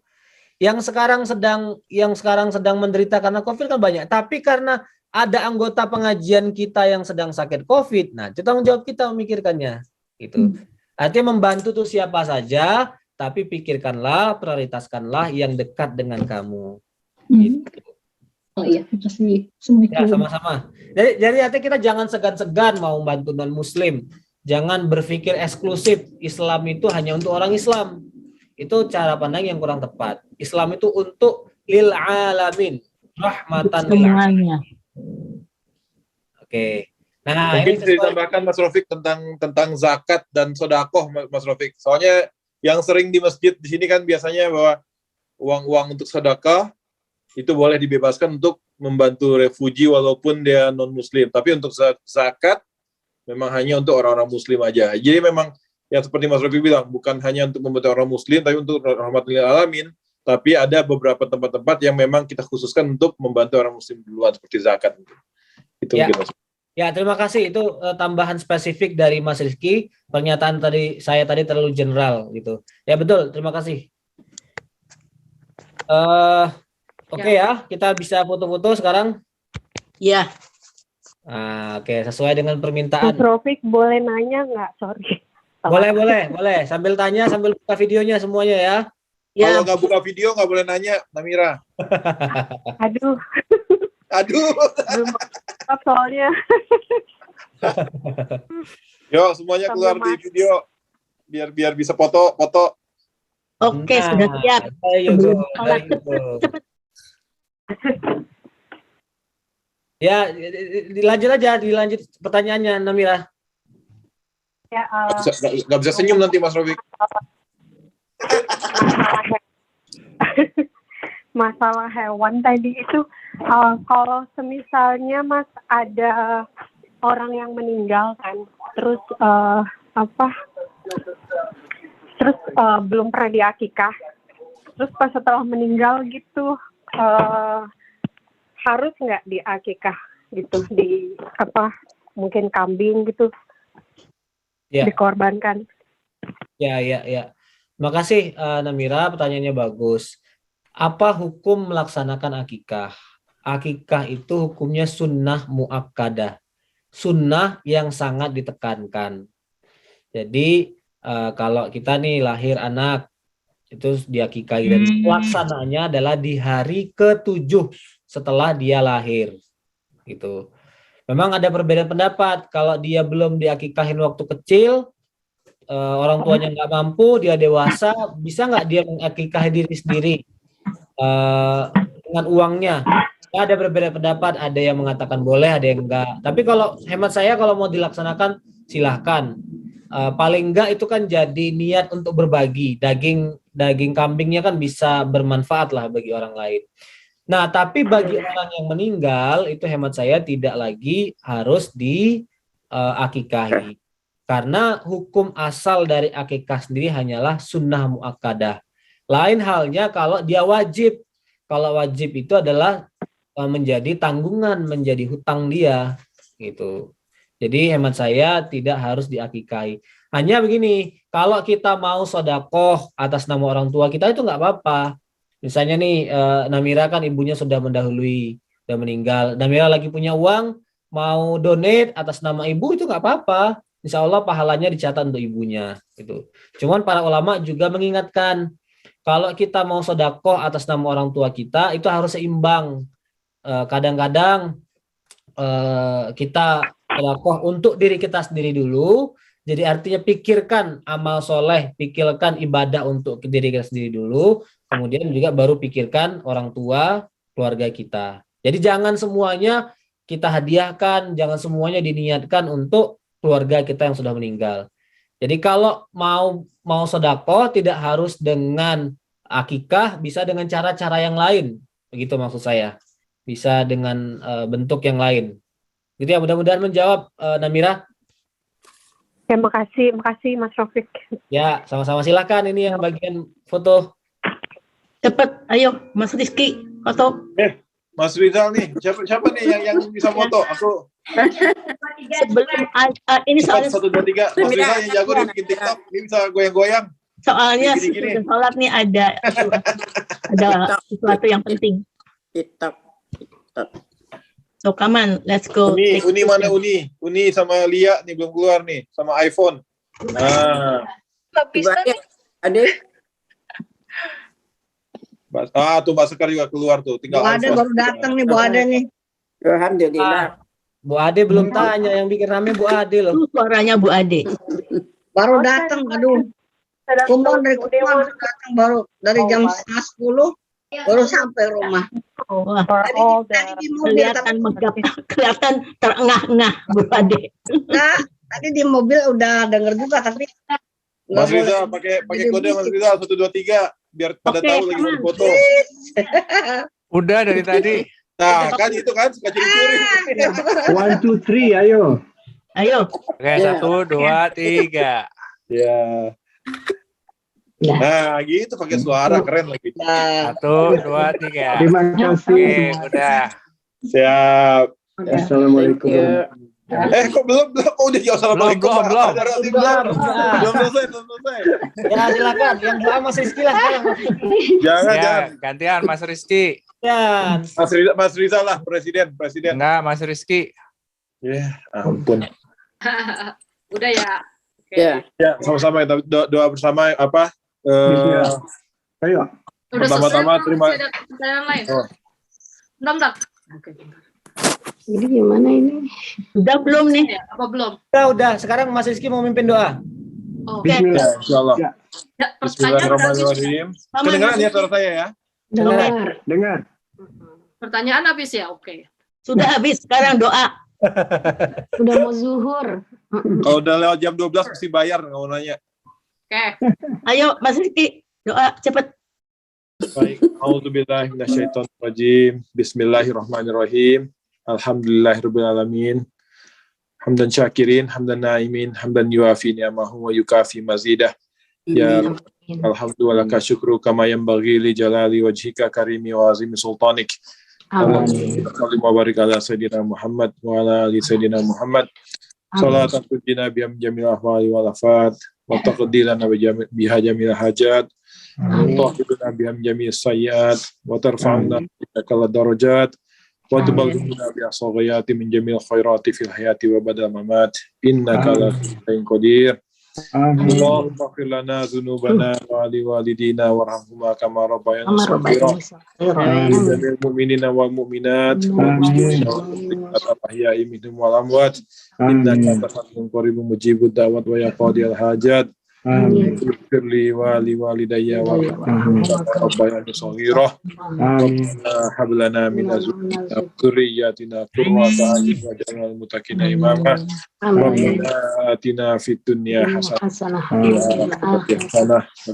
Yang sekarang sedang menderita karena COVID kan banyak. Tapi karena ada anggota pengajian kita yang sedang sakit COVID, nah itu tanggung jawab kita memikirkannya, gitu. Artinya membantu tuh siapa saja, tapi pikirkanlah, prioritaskanlah yang dekat dengan kamu. Gitu. Oh iya, makasih. Ya, sama-sama. Jadi artinya kita jangan segan-segan mau bantu non-muslim. Jangan berpikir eksklusif Islam itu hanya untuk orang Islam. Itu cara pandang yang kurang tepat. Islam itu untuk lil alamin, rahmatan lil alamin. Oke. Nah, mungkin bisa ditambahkan Mas Rafiq tentang zakat dan sedekah, Mas Rafiq. Soalnya yang sering di masjid di sini kan biasanya bahwa uang-uang untuk sedekah itu boleh dibebaskan untuk membantu refugi walaupun dia non-muslim. Tapi untuk zakat memang hanya untuk orang-orang muslim aja. Jadi memang yang seperti Mas Rafiq bilang, bukan hanya untuk membantu orang muslim, tapi untuk rahmatul lil alamin. Tapi ada beberapa tempat-tempat yang memang kita khususkan untuk membantu orang muslim duluan, seperti zakat. Itu ya. Mungkin, Mas. Ya, terima kasih. Itu tambahan spesifik dari Mas Rizky. Pernyataan saya tadi terlalu general gitu. Ya betul, terima kasih. Oke ya, kita bisa foto-foto sekarang. Iya. Oke, sesuai dengan permintaan. Mas Rafiq boleh nanya nggak? Sorry. Boleh. Sambil tanya, sambil buka videonya semuanya ya. Kalau nggak buka video nggak boleh nanya, Namira. Aduh. Belum soalnya. Yo, semuanya keluar di video biar bisa foto. Oke, sudah siap. Cepet. Ya, dilanjut pertanyaannya, Namira. Ya, nggak bisa senyum nanti, Mas Rafiq. Masalah hewan tadi itu, kalau semisalnya Mas ada orang yang meninggal kan, terus belum pernah diakikah, terus pas setelah meninggal gitu harus nggak diakikah gitu, mungkin kambing gitu dikorbankan. Ya. Makasih Namira, pertanyaannya bagus. Apa hukum melaksanakan akikah? Akikah itu hukumnya sunnah muakkadah, sunnah yang sangat ditekankan. Jadi kalau kita nih lahir anak itu diakikahi dan pelaksanaannya adalah di hari ke-7 setelah dia lahir gitu. Memang ada perbedaan pendapat, kalau dia belum diakikahin waktu kecil, orang tuanya nggak mampu, dia dewasa, bisa nggak dia mengakikahi diri sendiri dengan uangnya? Ada berbeda pendapat, ada yang mengatakan boleh, ada yang enggak. Tapi kalau hemat saya, kalau mau dilaksanakan silahkan. Paling enggak itu kan jadi niat untuk berbagi. Daging kambingnya kan bisa bermanfaat lah bagi orang lain. Nah, tapi bagi orang yang meninggal itu hemat saya tidak lagi harus diakikahi. Karena hukum asal dari akikah sendiri hanyalah sunnah muakkadah. Lain halnya kalau dia wajib. Kalau wajib itu adalah menjadi tanggungan, menjadi hutang dia gitu. Jadi hemat saya tidak harus diakikahi. Hanya begini, kalau kita mau sedekah atas nama orang tua kita itu nggak apa-apa. Misalnya nih Namira kan ibunya sudah mendahului, sudah meninggal. Namira lagi punya uang, mau donate atas nama ibu itu nggak apa-apa. Insya Allah pahalanya dicatat untuk ibunya. Gitu. Cuman para ulama juga mengingatkan, kalau kita mau sedekah atas nama orang tua kita itu harus seimbang. Kadang-kadang kita sedekah untuk diri kita sendiri dulu. Jadi artinya pikirkan amal soleh, pikirkan ibadah untuk diri kita sendiri dulu. Kemudian juga baru pikirkan orang tua, keluarga kita. Jadi jangan semuanya kita hadiahkan, jangan semuanya diniatkan untuk keluarga kita yang sudah meninggal. Jadi kalau mau sedekah tidak harus dengan akikah, bisa dengan cara-cara yang lain. Begitu maksud saya. Bisa dengan bentuk yang lain. Gitu ya, mudah-mudahan menjawab Namira. Ya, makasih Mas Rafiq. Ya, sama-sama, silakan ini yang bagian foto. Cepet, ayo Mas Rizky foto. Mas Rizal nih, siapa nih yang bisa foto? Aku Sebelum ini soalnya 1, 2, 3. Mas Rizal yang jago nih bikin TikTok, ini bisa goyang-goyang. Soalnya Gini. sebelum sholat nih ada sesuatu yang penting. TikTok. So come on, let's go. Uni mana Uni? Uni sama Lia nih belum keluar nih, sama iPhone. Nah. Ada. Tuh Mbak Sekar juga keluar tuh. Tinggal Bu Ade baru datang nih, Bu Ade nih. Alhamdulillah. Bu Ade belum tanya, yang bikin rame Bu Ade loh. Suaranya Bu Ade. Baru datang, aduh. Kumon dari Kumon datang baru dari jam 9:30 baru sampai rumah. Tadi di mobil kelihatan terengah-engah Bu Ade. Nah, tadi di mobil udah denger juga tapi Mas Rizal pakai kode Mas Rizal 1, 2, 3 biar pada tahu lagi mau foto. Udah dari tadi. Nah, kan itu kan suka curi-curi. 1, 2, 3, ayo. Oke, 1, 2, 3. Ya. Nah, gitu pakai suara keren lagi. 1, 2, 3. Terima kasih. Oke, udah. Siap. Assalamualaikum. Kok belum udah jauh assalamualaikum. Belum selesai. Ya, silakan. Yang doa Mas Rizky lah sekarang. Jangan. Gantian Mas Rizky. Ya. Mas Rizal lah presiden. Enggak, Mas Rizky. Ya, ampun. Udah ya. Ya, sama-sama kita doa bersama apa? Ayo. Pertama-tama terima. Ada pertanyaan lain. Bentar. Oke. Jadi gimana ini? Sudah belum nih? Apa belum? Udah. Sekarang Mas Rizky mau mimpin doa. Oke. Bismillah, insyaallah. Ya, Bismillahirrahmanirrahim. Kedengaran ya suara saya ya? Dengar. Pertanyaan habis ya? Oke. Sudah habis, sekarang doa. Udah mau zuhur. Kalau udah lewat jam 12 mesti bayar, nggak mau nanya. Oke. Ayo Mas Rizky, doa cepet. Baik, a'udzubillahi minasyaitonirrajim. Bismillahirrahmanirrahim. Alhamdulillahirabbil alamin. Hamdan syakirin, hamdan naimin, hamdan yuafi ni'amahu wa yukafi mazidah. Ya alhamdulillah syukru kama yanbaghi li jalali wajhika karimi wa azimi sultanik. Allahumma wa barik ala sayyidina Muhammad wa ala ali sayyidina Muhammad. Salatan tunjina biham jamil ahwali wal afat wa taqdilana biha jamil hajat wa tahibuna biham jamil sayyat wa tarfa'una bihakala darajat wa tubalghuna bi asghayati min jamil khairati fil hayati wa badal mamat innaka la qadir. Allahumma ighfir lana dzunubana wa liwalidina warhamhuma kama rabbayana shaghira. Lil mu'minina wal mu'minat wal muslimina wal muslimat al-ahya'i minhum wal amwat. Innaka sami'un qaribun mujibud da'wat wa ya qadiyal hajat. Ighfir li wa liwalidayya warhamhuma kama rabbayani shaghira. Rabbana hab lana min azwajina wa dhurriyyatina qurrata a'yun waj'alna lil muttaqina imama. Rabbana atina fid dunya hasanah wa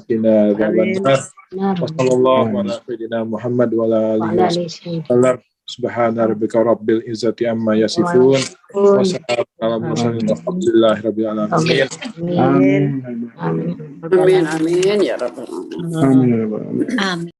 qina adzabannar. Wa sallallahu ala sayyidina Muhammad wa ala alihi wasallam. Subhana rabbika rabbil izzati amma yasifun wa salamun ala mursalin walhamdulillahi rabbil alamin. Amin. Amin ya rabbal alamin. Amin. Amin.